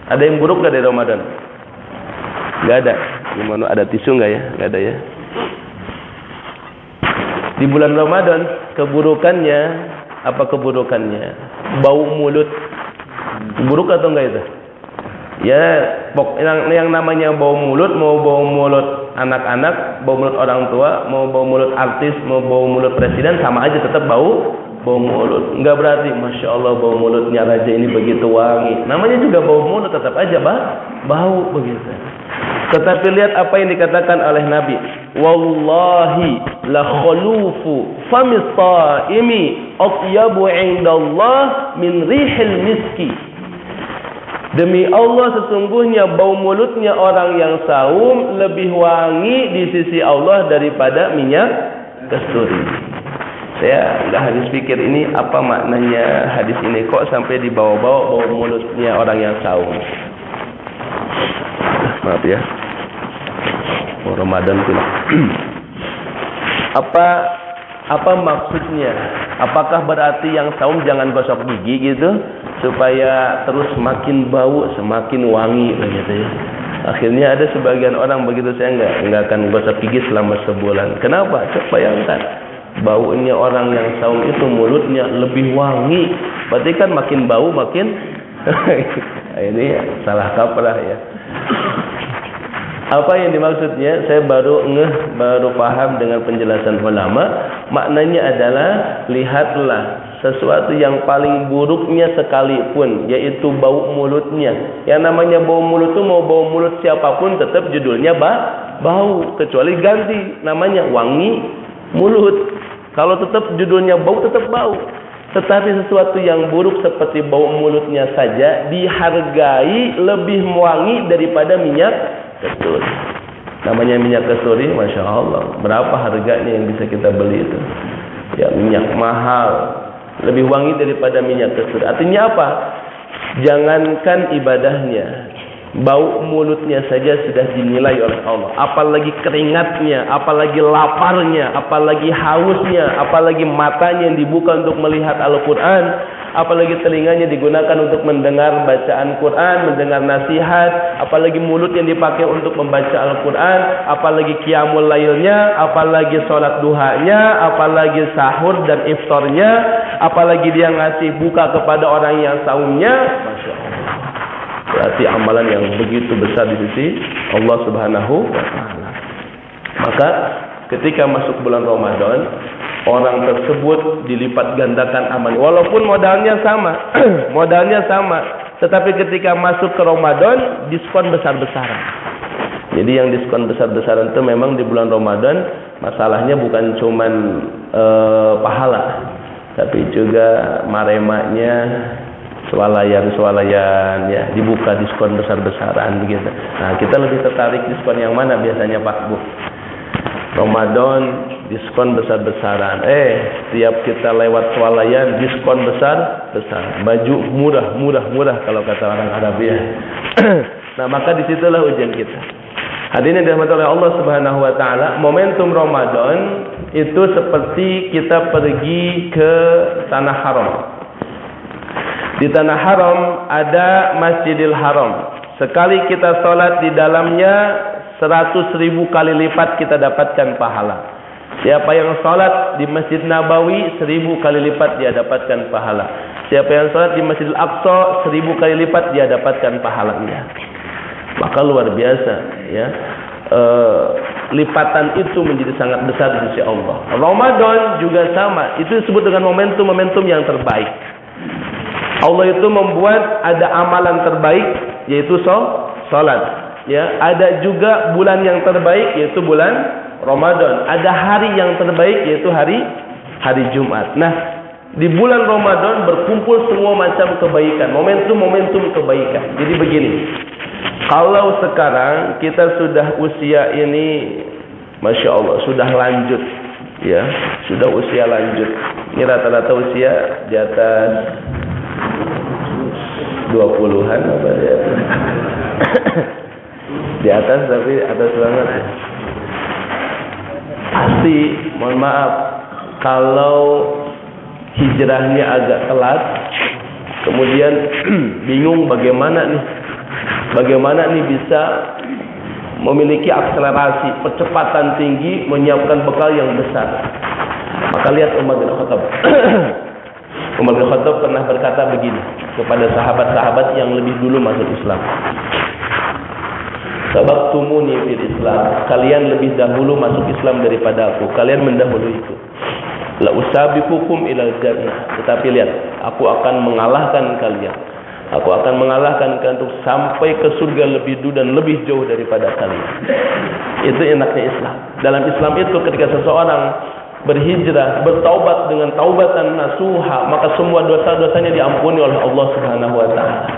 Ada yang buruk gak dari Ramadan? Gak ada. Gimana, ada tisu gak ya? Gak ada ya. Di bulan Ramadan keburukannya, apa keburukannya? Bau mulut. Buruk atau enggak itu? Ya, yang namanya bau mulut, mau bau mulut anak-anak, bau mulut orang tua, mau bau mulut artis, mau bau mulut presiden, sama aja tetap bau mulut. Enggak berarti Masya Allah bau mulutnya raja ini begitu wangi. Namanya juga bau mulut, tetap aja bau begitu. Tetapi lihat apa yang dikatakan oleh Nabi. Wallahi la khulufu famis ta'imi atyabu 'indallah min rihil miski. Demi Allah, sesungguhnya bau mulutnya orang yang saum lebih wangi di sisi Allah daripada minyak kasturi. Saya enggak habis pikir ini apa maknanya hadis ini, kok sampai dibawa-bawa bau mulutnya orang yang saum. Maaf ya. Ramadan pula. Apa maksudnya? Apakah berarti yang saum jangan gosok gigi gitu supaya terus semakin bau, semakin wangi begitu ya? Akhirnya ada sebagian orang begitu, saya enggak akan gosok gigi selama sebulan. Kenapa? Coba bayangkan, baunya orang yang saum itu mulutnya lebih wangi. Berarti kan makin bau makin ini salah kaprah ya. Apa yang dimaksudnya? Saya baru paham dengan penjelasan ulama. Maknanya adalah, lihatlah sesuatu yang paling buruknya sekalipun, yaitu bau mulutnya. Yang namanya bau mulut itu, mau bau mulut siapapun tetap judulnya bau, kecuali ganti namanya wangi mulut. Kalau tetap judulnya bau, tetap bau. Tetapi sesuatu yang buruk seperti bau mulutnya saja dihargai lebih wangi daripada minyak kasturi. Namanya minyak kasturi, Masya Allah, berapa harganya yang bisa kita beli itu? Ya, minyak mahal, lebih wangi daripada minyak kasturi. Artinya apa? Jangankan ibadahnya, bau mulutnya saja sudah dinilai oleh Allah. Apalagi keringatnya, apalagi laparnya, apalagi hausnya, apalagi matanya yang dibuka untuk melihat Al-Quran, apalagi telinganya digunakan untuk mendengar bacaan Quran, mendengar nasihat, apalagi mulut yang dipakai untuk membaca Al-Quran, apalagi qiyamul lailnya, apalagi sholat duhanya, apalagi sahur dan iftarnya, apalagi dia ngasih buka kepada orang yang saumnya. Masya Allah. Berarti amalan yang begitu besar di sisi Allah Subhanahu wa Ta'ala. Maka ketika masuk bulan Ramadan, orang tersebut dilipat gandakan amal. Walaupun modalnya sama, tetapi ketika masuk ke Ramadan, diskon besar-besaran. Jadi yang diskon besar-besaran itu memang di bulan Ramadan, masalahnya bukan cuman pahala, tapi juga maremanya, swalayan ya, dibuka diskon besar-besaran begitu. Nah, kita lebih tertarik diskon yang mana biasanya Pak Bu? Ramadan diskon besar-besaran. Setiap kita lewat swalayan diskon besar-besar. Baju murah kalau kata orang Arab ya. Nah, maka disitulah ujian kita. Hadirin yang dirahmati oleh Allah Subhanahu wa Ta'ala, momentum Ramadan itu seperti kita pergi ke tanah haram. Di tanah haram ada Masjidil Haram. Sekali kita sholat di dalamnya, 100.000 kali lipat kita dapatkan pahala. Siapa yang sholat di Masjid Nabawi, 1.000 kali lipat dia dapatkan pahala. Siapa yang sholat di Masjidil Aqsa, 1.000 kali lipat dia dapatkan pahalanya. Maka luar biasa ya. Lipatan itu menjadi sangat besar di sisi Allah. Ramadan juga sama. Itu disebut dengan momentum-momentum yang terbaik. Allah itu membuat ada amalan terbaik, yaitu sholat. Ya, ada juga bulan yang terbaik, yaitu bulan Ramadan. Ada hari yang terbaik, yaitu hari Jumat. Nah, di bulan Ramadan berkumpul semua macam kebaikan, momentum-momentum kebaikan. Jadi begini, kalau sekarang kita sudah usia ini, Masya Allah, sudah lanjut, ya, sudah usia lanjut. Ini rata-rata usia di atas 20-an apa ya? Di atas, tapi atas banget. Pasti, mohon maaf, kalau hijrahnya agak telat, kemudian bingung bagaimana nih bisa memiliki akselerasi, percepatan tinggi, menyiapkan bekal yang besar. Maka lihat Umar bin Khattab. Umar bin Khattab pernah berkata begini kepada sahabat-sahabat yang lebih dulu masuk Islam. Sabaqtumuni fil Islam. Kalian lebih dahulu masuk Islam daripada aku. Kalian mendahuluiku. La usabiqukum ilal jannah. Tetapi lihat, aku akan mengalahkan kalian. Aku akan mengalahkan kalian untuk sampai ke surga lebih dulu dan lebih jauh daripada kalian. Itu enaknya Islam. Dalam Islam itu ketika seseorang berhijrah, bertaubat dengan taubatan nasuha, maka semua dosa-dosanya diampuni oleh Allah Subhanahu wa Ta'ala.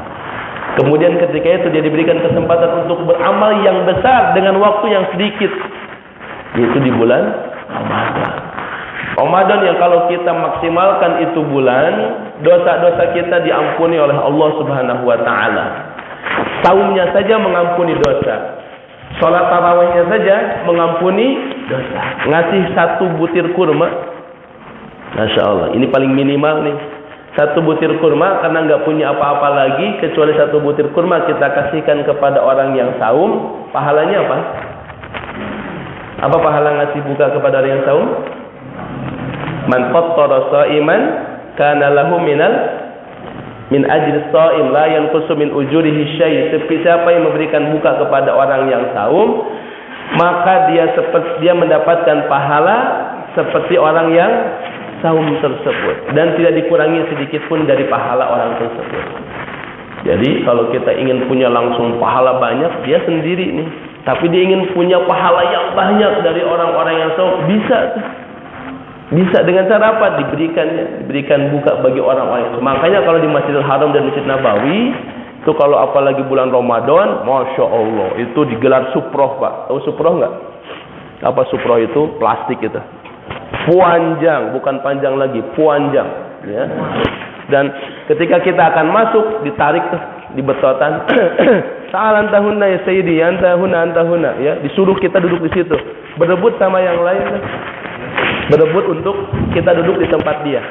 Kemudian ketika itu dia diberikan kesempatan untuk beramal yang besar dengan waktu yang sedikit, yaitu di bulan Ramadan. Ramadan yang kalau kita maksimalkan itu bulan, dosa-dosa kita diampuni oleh Allah Subhanahu wa Ta'ala. Saumnya saja mengampuni dosa, salat tarawihnya saja mengampuni dosa. Ngasih 1 butir kurma, Masya Allah, ini paling minimal nih. 1 butir kurma, karena nggak punya apa-apa lagi kecuali 1 butir kurma, kita kasihkan kepada orang yang saum. Pahalanya apa? Apa pahala ngasih buka kepada orang yang saum? Man fattara sha'iman kana lahu min ajri shaim la yanqusu min ujurihi syai'. Siapa yang memberikan buka kepada orang yang saum, maka dia mendapatkan pahala seperti orang yang saum tersebut, dan tidak dikurangi sedikit pun dari pahala orang tersebut. Jadi kalau kita ingin punya langsung pahala banyak, dia sendiri nih, tapi dia ingin punya pahala yang banyak dari orang-orang yang saum, bisa. Bisa dengan cara apa? Diberikan buka bagi orang-orang itu. Makanya kalau di Masjidil Haram dan Masjid Nabawi itu, kalau apalagi bulan Ramadan, Masya Allah, itu digelar suproh, Pak. Tahu suproh nggak? Apa suproh itu? Plastik itu. Puanjang, bukan panjang lagi, puanjang. Ya. Dan ketika kita akan masuk, ditarik tuh di betotan. Sa'alan tahunna ya sayyidi, antahuna. Ya, disuruh kita duduk di situ, berebut sama yang lain. Berebut untuk kita duduk di tempat dia.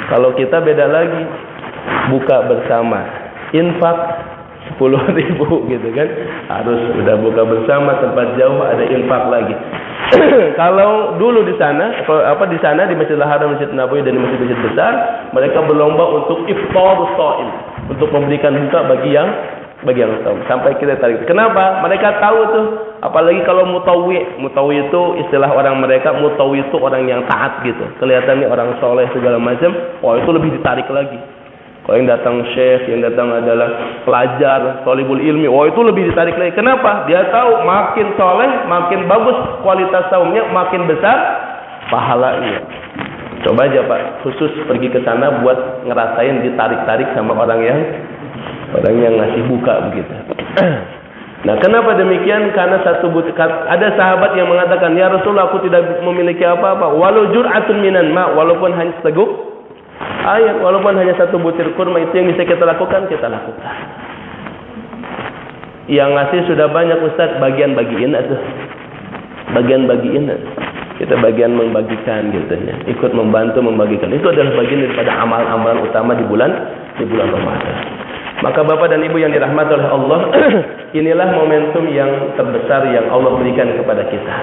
Kalau kita beda lagi, buka bersama, infak 10.000 gitu kan, harus udah buka bersama, tempat jauh ada infak lagi. Kalau dulu di sana, di sana di Masjidil Haram, Masjid Nabawi dan di masjid-masjid besar, mereka berlomba untuk iftar shaim, untuk memberikan buka bagi yang saum. Sampai kita tarik. Kenapa? Mereka tahu tuh, apalagi kalau mutawwi itu istilah orang mereka, mutawwi itu orang yang taat gitu. Kelihatannya orang soleh segala macam. Oh, itu lebih ditarik lagi. Kalau yang datang syekh, yang datang adalah pelajar, thalibul ilmi, oh itu lebih ditarik lagi. Kenapa? Dia tahu makin soleh, makin bagus kualitas saumnya, makin besar pahalanya. Coba aja Pak, khusus pergi ke sana buat ngerasain ditarik-tarik sama orang yang ngasih buka begitu. Nah, kenapa demikian? Karena ada sahabat yang mengatakan, ya Rasulullah, aku tidak memiliki apa-apa, walau jur'atun minan ma, walaupun hanya seteguk air, walaupun hanya 1 butir kurma, itu yang bisa kita lakukan, kita lakukan. Yang ngasih sudah banyak Ustaz, bagian-bagiin atau bagian-bagiin. Kita bagian membagikan gitu ya. Ikut membantu membagikan. Itu adalah bagian daripada amalan-amalan utama di bulan Ramadan. Maka Bapak dan Ibu yang dirahmati oleh Allah, inilah momentum yang terbesar yang Allah berikan kepada kita.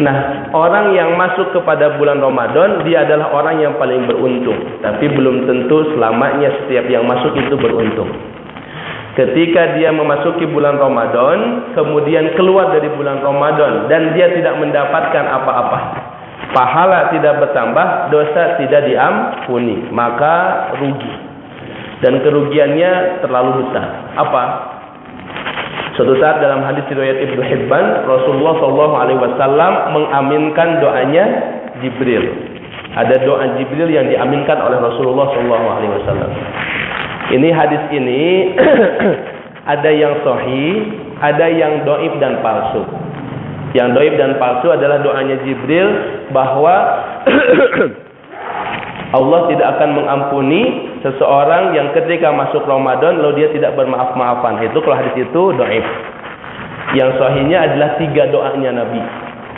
Nah, orang yang masuk kepada bulan Ramadan, dia adalah orang yang paling beruntung. Tapi belum tentu selamanya setiap yang masuk itu beruntung. Ketika dia memasuki bulan Ramadan, kemudian keluar dari bulan Ramadan, dan dia tidak mendapatkan apa-apa, pahala tidak bertambah, dosa tidak diampuni, maka rugi. Dan kerugiannya terlalu besar. Apa? Suatu saat dalam hadis riwayat Ibnu Hibban, Rasulullah SAW mengaminkan doanya Jibril. Ada doa Jibril yang diaminkan oleh Rasulullah SAW. Ini hadis ini ada yang sahih, ada yang dhaif dan palsu. Yang dhaif dan palsu adalah doanya Jibril bahwa Allah tidak akan mengampuni seseorang yang ketika masuk Ramadan lalu dia tidak bermaaf-maafan. Itu kalau hadis itu dhaif. Yang sahihnya adalah 3 doanya Nabi.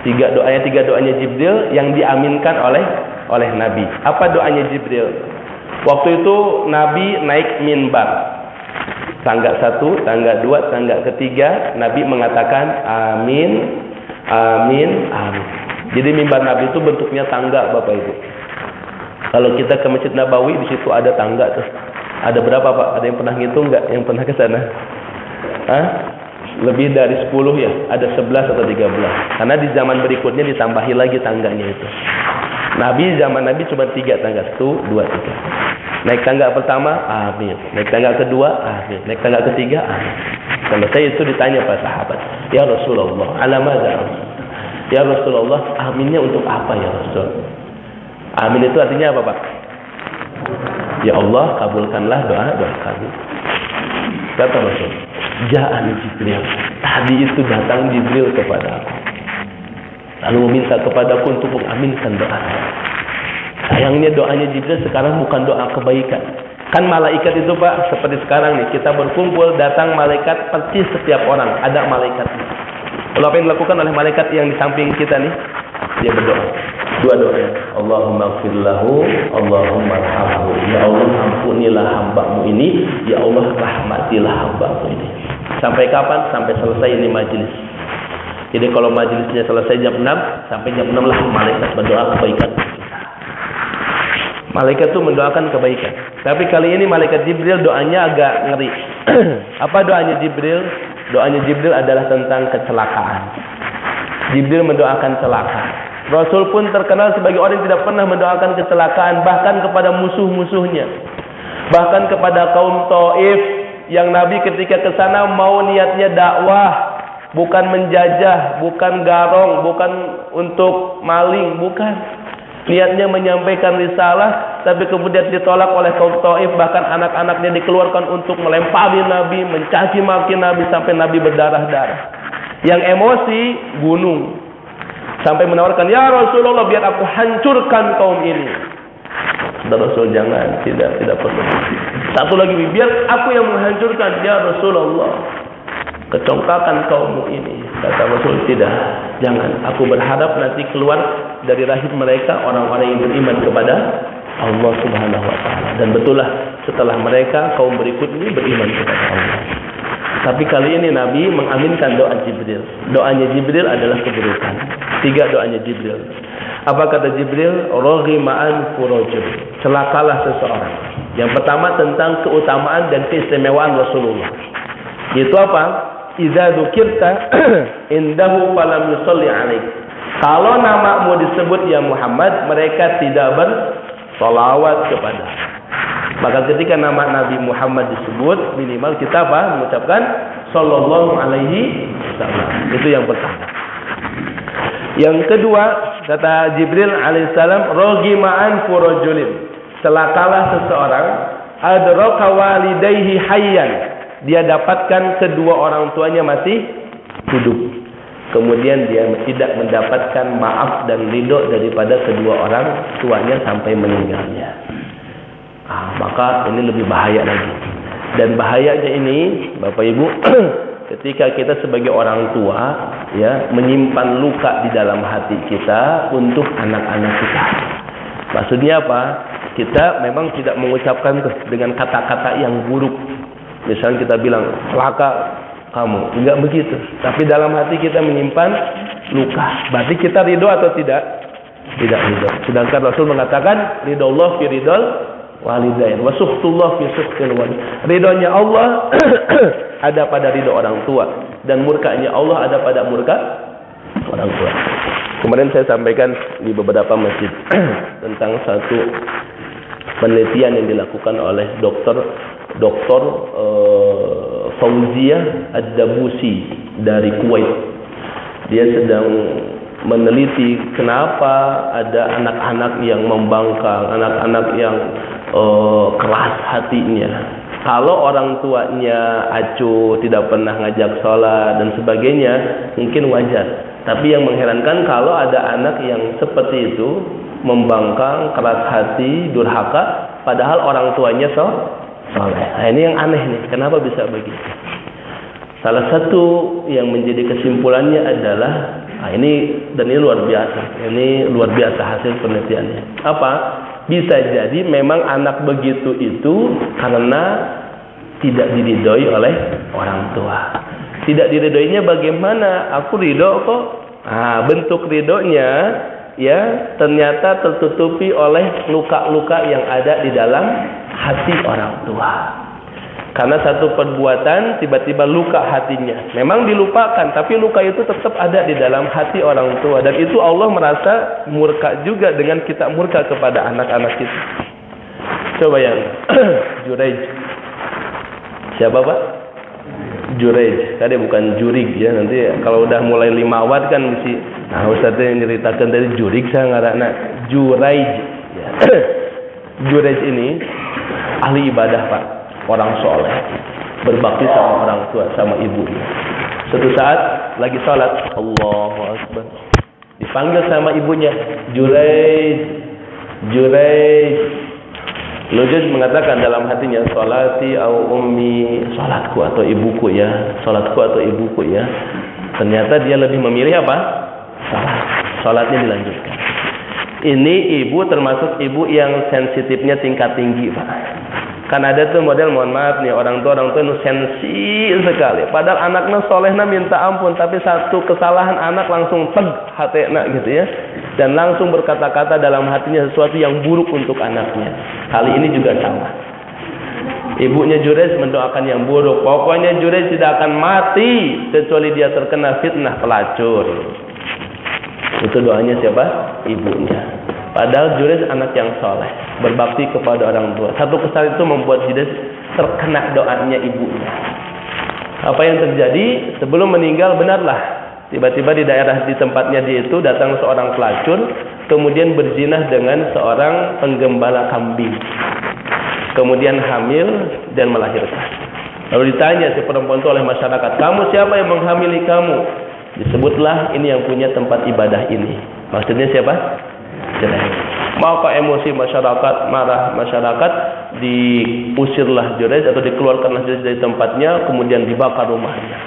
3 doanya Jibril yang diaminkan oleh Nabi. Apa doanya Jibril? Waktu itu Nabi naik minbar. Tangga 1, tangga 2, tangga ketiga, Nabi mengatakan amin, amin, amin. Jadi mimbar Nabi itu bentuknya tangga, Bapak Ibu. Kalau kita ke Masjid Nabawi, di situ ada tangga tuh. Ada berapa Pak? Ada yang pernah ngitung nggak? Yang pernah ke sana? Hah? Lebih dari 10 ya? Ada 11 atau 13. Karena di zaman berikutnya ditambahi lagi tangganya itu. Zaman Nabi cuma 3 tangga. 1, 2, 3. Naik tangga pertama, amin. Naik tangga kedua, amin. Naik tangga ketiga, amin. Selesai itu ditanya para sahabat, ya Rasulullah, alamadza? Ya Rasulullah, aminnya untuk apa ya Rasul? Amin itu artinya apa Pak? Ya Allah, kabulkanlah doa kami. Kata Rasul, ja'ani Jibril. Tadi itu datang Jibril kepada aku, lalu meminta kepadaku untuk mengaminkan doa. Sayangnya doanya Jibril sekarang bukan doa kebaikan. Kan malaikat itu Pak, seperti sekarang nih, kita berkumpul, datang malaikat persis setiap orang, ada malaikatnya. Lalu apa yang dilakukan oleh malaikat yang di samping kita nih? Dia berdoa. Dua doa. Allahumma ighfir lahu, Allahumma arhamhu. Ya Allah, ampunilah hamba-Mu ini, ya Allah rahmatilah hamba-Mu ini. Sampai kapan? Sampai selesai ini majelis. Jadi kalau majelisnya selesai jam 6, sampai jam 6 lah malaikat berdoa kebaikan. Malaikat itu mendoakan kebaikan. Tapi kali ini malaikat Jibril doanya agak ngeri. Apa doanya Jibril? Doanya Jibril adalah tentang kecelakaan. Jibril mendoakan celaka. Rasul pun terkenal sebagai orang yang tidak pernah mendoakan kecelakaan, bahkan kepada musuh-musuhnya. Bahkan kepada kaum Taif yang Nabi ketika ke sana mau niatnya dakwah, bukan menjajah, bukan garong, bukan untuk maling, bukan. Niatnya menyampaikan risalah, tapi kemudian ditolak oleh kaum Taif, bahkan anak-anaknya dikeluarkan untuk melempari Nabi, mencaci maki Nabi sampai Nabi berdarah-darah. Yang emosi gunung. Sampai menawarkan, "Ya Rasulullah, biar aku hancurkan kaum ini." Dan Rasul, jangan, tidak perlu. Satu lagi, biar aku yang menghancurkan, ya Rasulullah. Kecongkakan kaummu ini. Kata Rasul, tidak, jangan. Aku berharap nanti keluar dari rahim mereka orang-orang yang beriman kepada Allah Subhanahu wa taala. Dan betullah setelah mereka kaum berikut ini beriman kepada Allah. Tapi kali ini Nabi mengaminkan doa Jibril. Doanya Jibril adalah keburukan. 3 doanya Jibril. Apa kata Jibril? Raghima'an furajul. Celakalah seseorang. Yang pertama tentang keutamaan dan keistimewaan Rasulullah. Itu apa? Idza dzukirta indahu falam yusalli alaik. Kalau namamu disebut ya Muhammad, mereka tidak bersolawat kepada. Maka ketika nama Nabi Muhammad disebut, minimal kita apa? Mengucapkan sallallahu alaihi wasallam. Itu yang pertama. Yang kedua, kata Jibril alaihissalam, raghima'an furajulin. Celakalah seseorang adraka walidayhi hayyan. Dia dapatkan kedua orang tuanya masih hidup. Kemudian dia tidak mendapatkan maaf dan ridho daripada kedua orang tuanya sampai meninggalnya. Maka ini lebih bahaya lagi. Dan bahayanya ini, Bapak Ibu, ketika kita sebagai orang tua ya menyimpan luka di dalam hati kita untuk anak-anak kita. Maksudnya apa? Kita memang tidak mengucapkan dengan kata-kata yang buruk. Misalnya kita bilang, celaka kamu. Enggak begitu. Tapi dalam hati kita menyimpan luka. Berarti kita ridho atau tidak? Tidak ridho. Sedangkan Rasul mengatakan, ridho Allah fi ridhol walidain. Wa suhtullah fi suhtil walidain. Ridhonya Allah ada pada ridho orang tua. Dan murkanya Allah ada pada murka orang tua. Kemarin saya sampaikan di beberapa masjid tentang satu penelitian yang dilakukan oleh Dr. Fauzia Ad-Dabusi dari Kuwait. Dia sedang meneliti kenapa ada anak-anak yang membangkang, anak-anak yang keras hatinya. Kalau orang tuanya acuh, tidak pernah ngajak sholat dan sebagainya, mungkin wajar. Tapi yang mengherankan kalau ada anak yang seperti itu, membangkang, keras hati, durhaka, padahal orang tuanya soleh. Nah, ini yang aneh nih, kenapa bisa begitu? Salah satu yang menjadi kesimpulannya adalah, ini luar biasa. Ini luar biasa hasil penelitiannya. Apa? Bisa jadi memang anak begitu itu karena tidak diridhoi oleh orang tua. Tidak diridhoinya bagaimana? Aku ridho kok. Bentuk ridhonya ya ternyata tertutupi oleh luka-luka yang ada di dalam hati orang tua. Karena satu perbuatan tiba-tiba luka hatinya. Memang dilupakan, tapi luka itu tetap ada di dalam hati orang tua. Dan itu Allah merasa murka juga dengan kita murka kepada anak-anak kita. Coba yang Juraij. Siapa Pak? Juraij. Tadi bukan Jurig ya. Nanti kalau udah mulai 5 awat kan mesti. Ustaz yang ceritakan tadi Jurig saya ngarakna Juraij. Ya. Juraij ini ahli ibadah Pak. Orang soleh, berbakti sama orang tua, sama ibunya. Suatu saat lagi sholat, Allahu Akbar, dipanggil sama ibunya, Juraij. Lujud mengatakan dalam hatinya, sholati au ummi, sholatku atau ibuku ya, Ternyata dia lebih memilih apa? Salatnya dilanjutkan. Ini ibu termasuk ibu yang sensitifnya tingkat tinggi, Pak. Kan ada tuh model, mohon maaf nih, orang tua itu sensi sekali. Padahal anaknya solehna minta ampun, tapi satu kesalahan anak langsung teg hatena gitu ya. Dan langsung berkata-kata dalam hatinya sesuatu yang buruk untuk anaknya. Hal ini juga sama. Ibunya Jurayj mendoakan yang buruk. Pokoknya Jurayj tidak akan mati kecuali dia terkena fitnah pelacur. Itu doanya siapa? Ibunya. Padahal Jurayj anak yang soleh, berbakti kepada orang tua. Satu kesalahan itu membuat Jurayj terkena doanya ibunya. Apa yang terjadi? Sebelum meninggal, benarlah tiba-tiba di daerah di tempatnya dia itu datang seorang pelacur, kemudian berzinah dengan seorang penggembala kambing. Kemudian hamil dan melahirkan. Lalu ditanya si perempuan itu oleh masyarakat, kamu siapa yang menghamili kamu? Disebutlah ini yang punya tempat ibadah ini. Maksudnya siapa? Jurayj. Maka emosi masyarakat, marah masyarakat, diusirlah Jurayj atau dikeluarkanlah Jurayj dari tempatnya, kemudian dibakar rumahnya.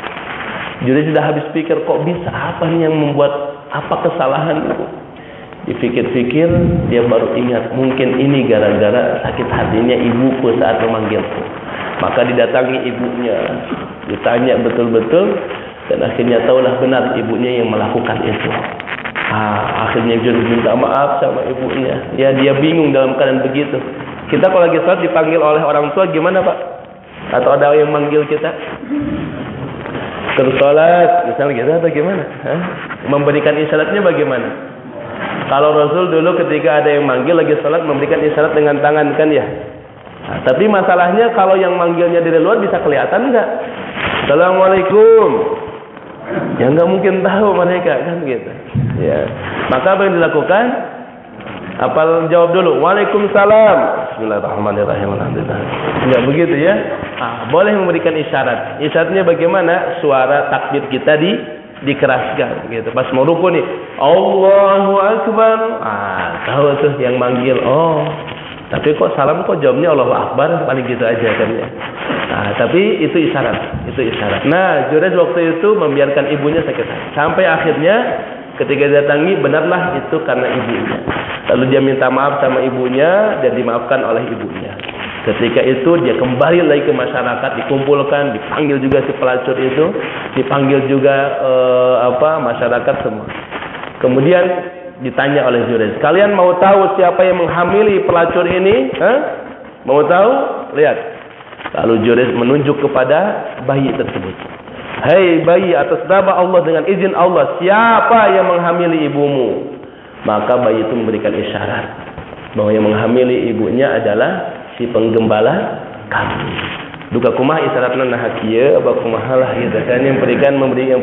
Jurayj sudah habis pikir, kok bisa, apa nih yang membuat, apa kesalahan itu? Dipikir-pikir, dia baru ingat, mungkin ini gara-gara sakit hatinya ibuku saat memanggilku. Maka didatangi ibunya, ditanya betul-betul, dan akhirnya tahulah benar ibunya yang melakukan itu. Akhirnya Jurayj minta maaf sama ibunya. Ya, dia bingung dalam keadaan begitu. Kita kalau lagi sholat dipanggil oleh orang tua gimana, Pak? Atau ada yang manggil kita? Terus sholat, misalnya gitu atau gimana? Memberikan isyaratnya bagaimana? Kalau Rasul dulu ketika ada yang manggil lagi sholat memberikan isyarat dengan tangan kan ya. Nah, tapi masalahnya kalau yang manggilnya dari luar bisa kelihatan nggak? Assalamualaikum. Ya nggak mungkin tahu mereka kan gitu. Ya. Maka apa yang dilakukan? Apal jawab dulu. Waalaikumsalam. Bismillahirrahmanirrahim. Nggak begitu ya? Boleh memberikan isyarat. Isyaratnya bagaimana? Suara takbir kita dikeraskan gitu. Pas mau ruku nih, Allahu Akbar. Tahu tuh yang manggil. Oh, tapi kok salam kok jawabnya Allahu Akbar, paling gitu aja kan ya. Tapi itu isyarat, itu isyarat. Nah, Jurayj waktu itu membiarkan ibunya sakit hati. Sampai akhirnya ketika datangi, benarlah itu karena ibunya. Lalu dia minta maaf sama ibunya dan dimaafkan oleh ibunya. Ketika itu dia kembali lagi ke masyarakat, dikumpulkan, dipanggil juga si pelacur itu, dipanggil juga masyarakat semua. Kemudian ditanya oleh Jurayj, kalian mau tahu siapa yang menghamili pelacur ini? Mau tahu? Lihat. Lalu Jurayj menunjuk kepada bayi tersebut. Hei bayi, atas nama Allah dengan izin Allah, siapa yang menghamili ibumu? Maka bayi itu memberikan isyarat bahwa yang menghamili ibunya adalah si penggembala kambing. Duka kumah isyaratna nah kieu apa kumaha lah gitu kan, yang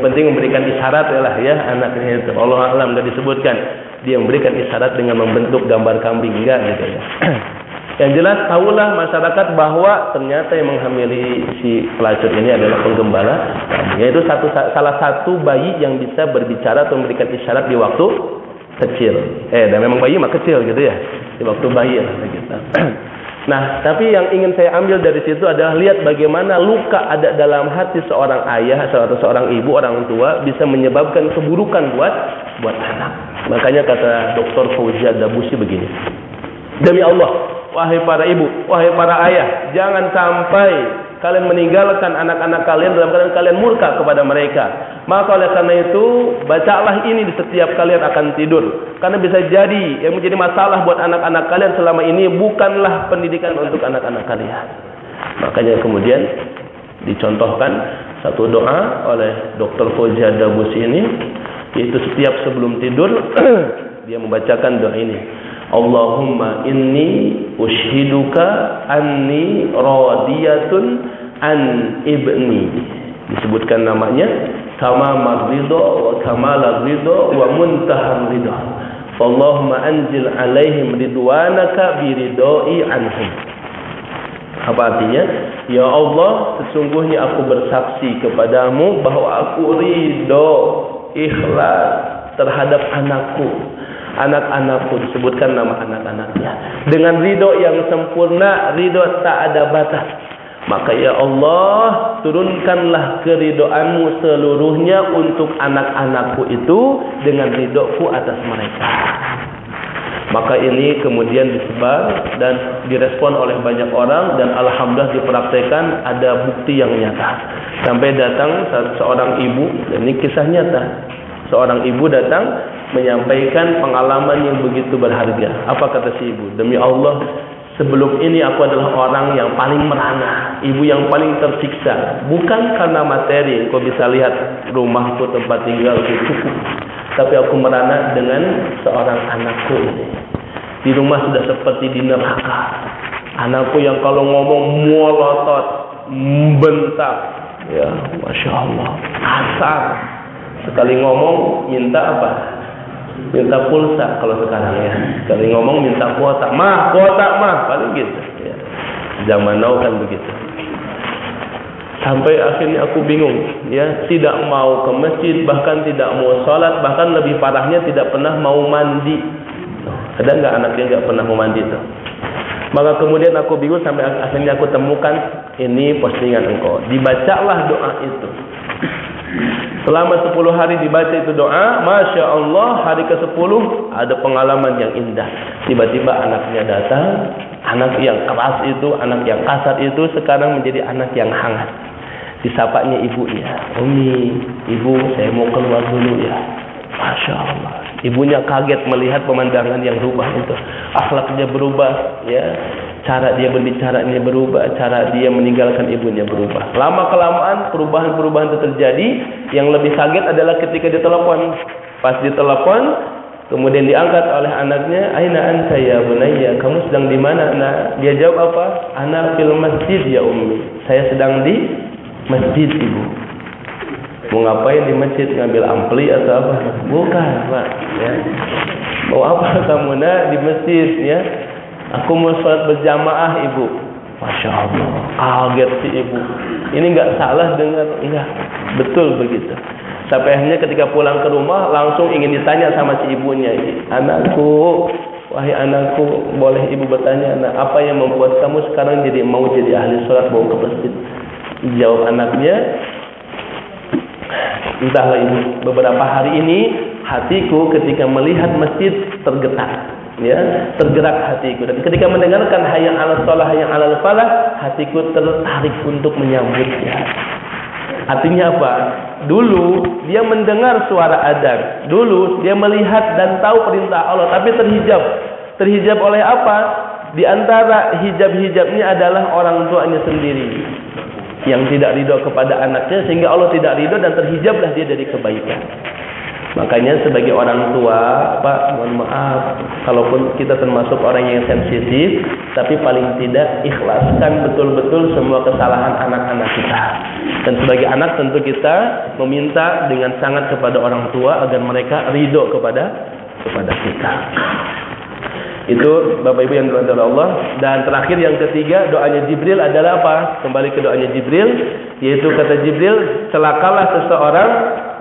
penting memberikan isyarat lah ya anaknya itu. Allah alam enggak disebutkan dia memberikan isyarat dengan membentuk gambar kambing, enggak gitu ya. Yang jelas tahulah masyarakat bahwa ternyata yang menghamili si pelacur ini adalah penggembala kambing. Yaitu salah satu bayi yang bisa berbicara atau memberikan isyarat di waktu kecil. Dan memang bayi mah kecil gitu ya. Di waktu bayi lah gitu. Nah, tapi yang ingin saya ambil dari situ adalah lihat bagaimana luka ada dalam hati seorang ayah atau seorang ibu, orang tua bisa menyebabkan keburukan buat anak. Makanya kata Dr. Fauzia Dabusi begini. Demi Allah, wahai para ibu, wahai para ayah, jangan sampai kalian meninggalkan anak-anak kalian dalam keadaan kalian murka kepada mereka. Maka oleh karena itu, bacalah ini di setiap kalian akan tidur. Karena bisa jadi yang menjadi masalah buat anak-anak kalian selama ini bukanlah pendidikan untuk anak-anak kalian. Makanya kemudian dicontohkan satu doa oleh Dr. Fauzia Dabusi ini, yaitu setiap sebelum tidur dia membacakan doa ini. Allahumma inni ushiduka anni radiyatun an ibni. Disebutkan namanya tamamar ridha wa kamalar ridha wa muntahar ridha. Allahumma anzil alaihim ridwanaka biridai anhum. Apa artinya? Ya Allah, sesungguhnya aku bersaksi kepadamu bahwa aku ridho, ikhlas terhadap anak-anakku, disebutkan nama anak-anaknya dengan ridho yang sempurna, ridho tak ada batas. Maka ya Allah, turunkanlah keridhaan-Mu seluruhnya untuk anak-anakku itu dengan ridho-Ku atas mereka. Maka ini kemudian disebar dan direspon oleh banyak orang, dan alhamdulillah dipraktekkan, ada bukti yang nyata. Sampai datang seorang ibu, dan ini kisah nyata. Seorang ibu datang menyampaikan pengalaman yang begitu berharga. Apa kata si ibu? Demi Allah, sebelum ini aku adalah orang yang paling merana, ibu yang paling tersiksa. Bukan karena materi, kau bisa lihat rumahku, tempat tinggalku cukup, tapi aku merana dengan seorang anakku ini. Di rumah sudah seperti di neraka. Anakku yang kalau ngomong mualotot, bentak, ya Masya Allah, kasar. Sekali ngomong minta apa? Minta pulsa kalau sekarang ya. Sekali ngomong minta kuota mah, paling gitu ya. Zaman now kan begitu. Sampai akhirnya aku bingung ya, tidak mau ke masjid, bahkan tidak mau sholat, bahkan lebih parahnya tidak pernah mau mandi. Ada nggak anak yang nggak pernah mau mandi tuh? Maka kemudian aku bingung, sampai akhirnya aku temukan ini postingan engkau. Dibacalah doa itu. Selama 10 hari dibaca itu doa, Masya Allah, hari ke-10 ada pengalaman yang indah. Tiba-tiba anaknya datang, anak yang keras itu, anak yang kasar itu sekarang menjadi anak yang hangat. Disapanya ibunya, Umi, ibu saya mau keluar dulu ya. Masya Allah. Ibunya kaget melihat pemandangan yang berubah itu. Akhlaknya berubah, ya. Cara dia berbicaranya berubah, cara dia meninggalkan ibunya berubah. Lama-kelamaan perubahan-perubahan itu terjadi. Yang lebih kaget adalah ketika ditelepon. Pas ditelepon, kemudian diangkat oleh anaknya, "Aina anta ya bunayya? Kamu sedang di mana, Nak?" Dia jawab apa? "Ana fil masjid ya Ummi." Saya sedang di masjid, Ibu. Mau ngapain di masjid? Ngambil ampli atau apa? Bukan, Pak. Ya. Mau apa kamu, Nak, di masjid? Ya. Aku mau sholat berjamaah, Ibu. Masya Allah, kaget si ibu. Ini nggak salah dengar, enggak, betul begitu. Sampai akhirnya ketika pulang ke rumah langsung ingin ditanya sama si ibunya, "Anakku, wahai anakku, boleh ibu bertanya, nah, apa yang membuat kamu sekarang jadi mau jadi ahli sholat, mau ke masjid?" Jawab anaknya, "Entahlah ibu, beberapa hari ini hatiku ketika melihat masjid tergetar. Ya, tergerak hatiku, dan ketika mendengarkan hayya 'alas shalah, hayya 'alal falah, hatiku tertarik untuk menyambutnya." Artinya apa? Dulu dia mendengar suara adzan, dulu dia melihat dan tahu perintah Allah, tapi terhijab. Terhijab oleh apa? Di antara hijab-hijabnya adalah orang tuanya sendiri yang tidak ridho kepada anaknya, sehingga Allah tidak ridho dan terhijablah dia dari kebaikan. Makanya sebagai orang tua, Pak, mohon maaf, kalaupun kita termasuk orang yang sensitif, tapi paling tidak ikhlaskan betul-betul semua kesalahan anak-anak kita. Dan sebagai anak tentu kita meminta dengan sangat kepada orang tua agar mereka ridho kepada kita. Itu Bapak Ibu yang dirahmati Allah. Dan terakhir yang ketiga, doanya Jibril adalah apa? Kembali ke doanya Jibril, yaitu kata Jibril, celakalah seseorang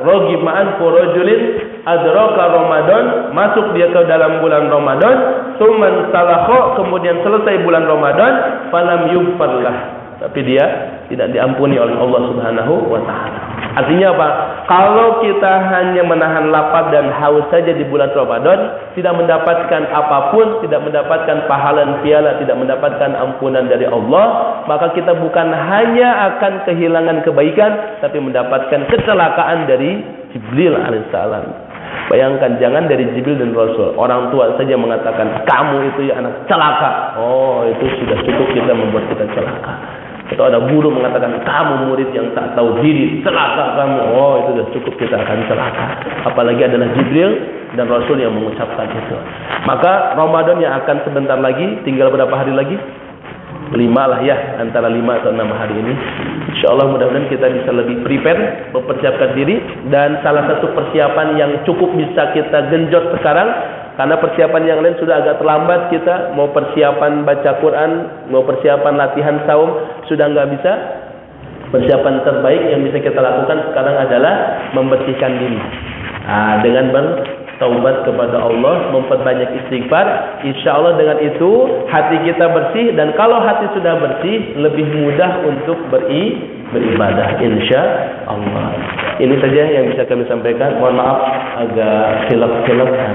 rogib ma'an furojulin adraka Ramadan, masuk dia ke dalam bulan Ramadan, suman salakho, kemudian selesai bulan Ramadan, falam yughfarlah, tapi dia tidak diampuni oleh Allah Subhanahu wa taala. Artinya apa? Kalau kita hanya menahan lapar dan haus saja di bulan Ramadan, tidak mendapatkan apapun, tidak mendapatkan pahala dan piala, tidak mendapatkan ampunan dari Allah, maka kita bukan hanya akan kehilangan kebaikan, tapi mendapatkan kecelakaan dari Jibril alaihissalam. Bayangkan, jangan dari Jibril dan Rasul, orang tua saja mengatakan kamu itu ya anak celaka. Oh, itu sudah cukup kita membuat kita celaka. Atau ada guru mengatakan kamu murid yang tak tahu diri, celaka kamu. Oh, itu sudah cukup kita akan celaka. Apalagi adalah Jibril dan Rasul yang mengucapkan itu. Maka Ramadan yang akan sebentar lagi, tinggal berapa hari lagi? 5 lah ya, antara 5 atau 6 hari ini. InsyaAllah mudah-mudahan kita bisa lebih prepare, mempersiapkan diri. Dan salah satu persiapan yang cukup bisa kita genjot sekarang, karena persiapan yang lain sudah agak terlambat, kita mau persiapan baca Quran, mau persiapan latihan saum, sudah nggak bisa. Persiapan terbaik yang bisa kita lakukan sekarang adalah membersihkan diri. Dengan taubat kepada Allah, memperbanyak istighfar. Insya-Allah dengan itu hati kita bersih, dan kalau hati sudah bersih lebih mudah untuk beribadah insya-Allah. Ini saja yang bisa kami sampaikan. Mohon maaf agak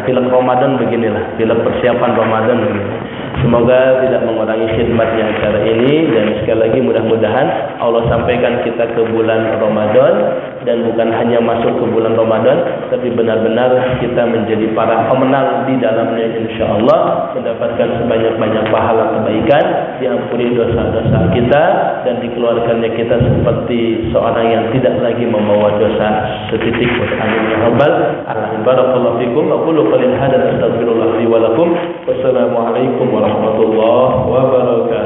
film Ramadan beginilah, film persiapan Ramadan begini. Semoga tidak mengurangi khidmatnya acara ini, dan sekali lagi mudah-mudahan Allah sampaikan kita ke bulan Ramadan, dan bukan hanya masuk ke bulan Ramadan, tapi benar-benar kita menjadi para pemenang di dalamnya insya-Allah, mendapatkan sebanyak-banyak pahala kebaikan, diampuni dosa-dosa kita, dan dikeluarkannya kita seperti seorang yang tidak lagi membawa dosa setitik pun. Amin ya rabbal alamin. Barakallahu fikum. Aqulu qali hadza astaghfirullah li wa lakum. Wassalamualaikum warahmatullahi wabarakatuh.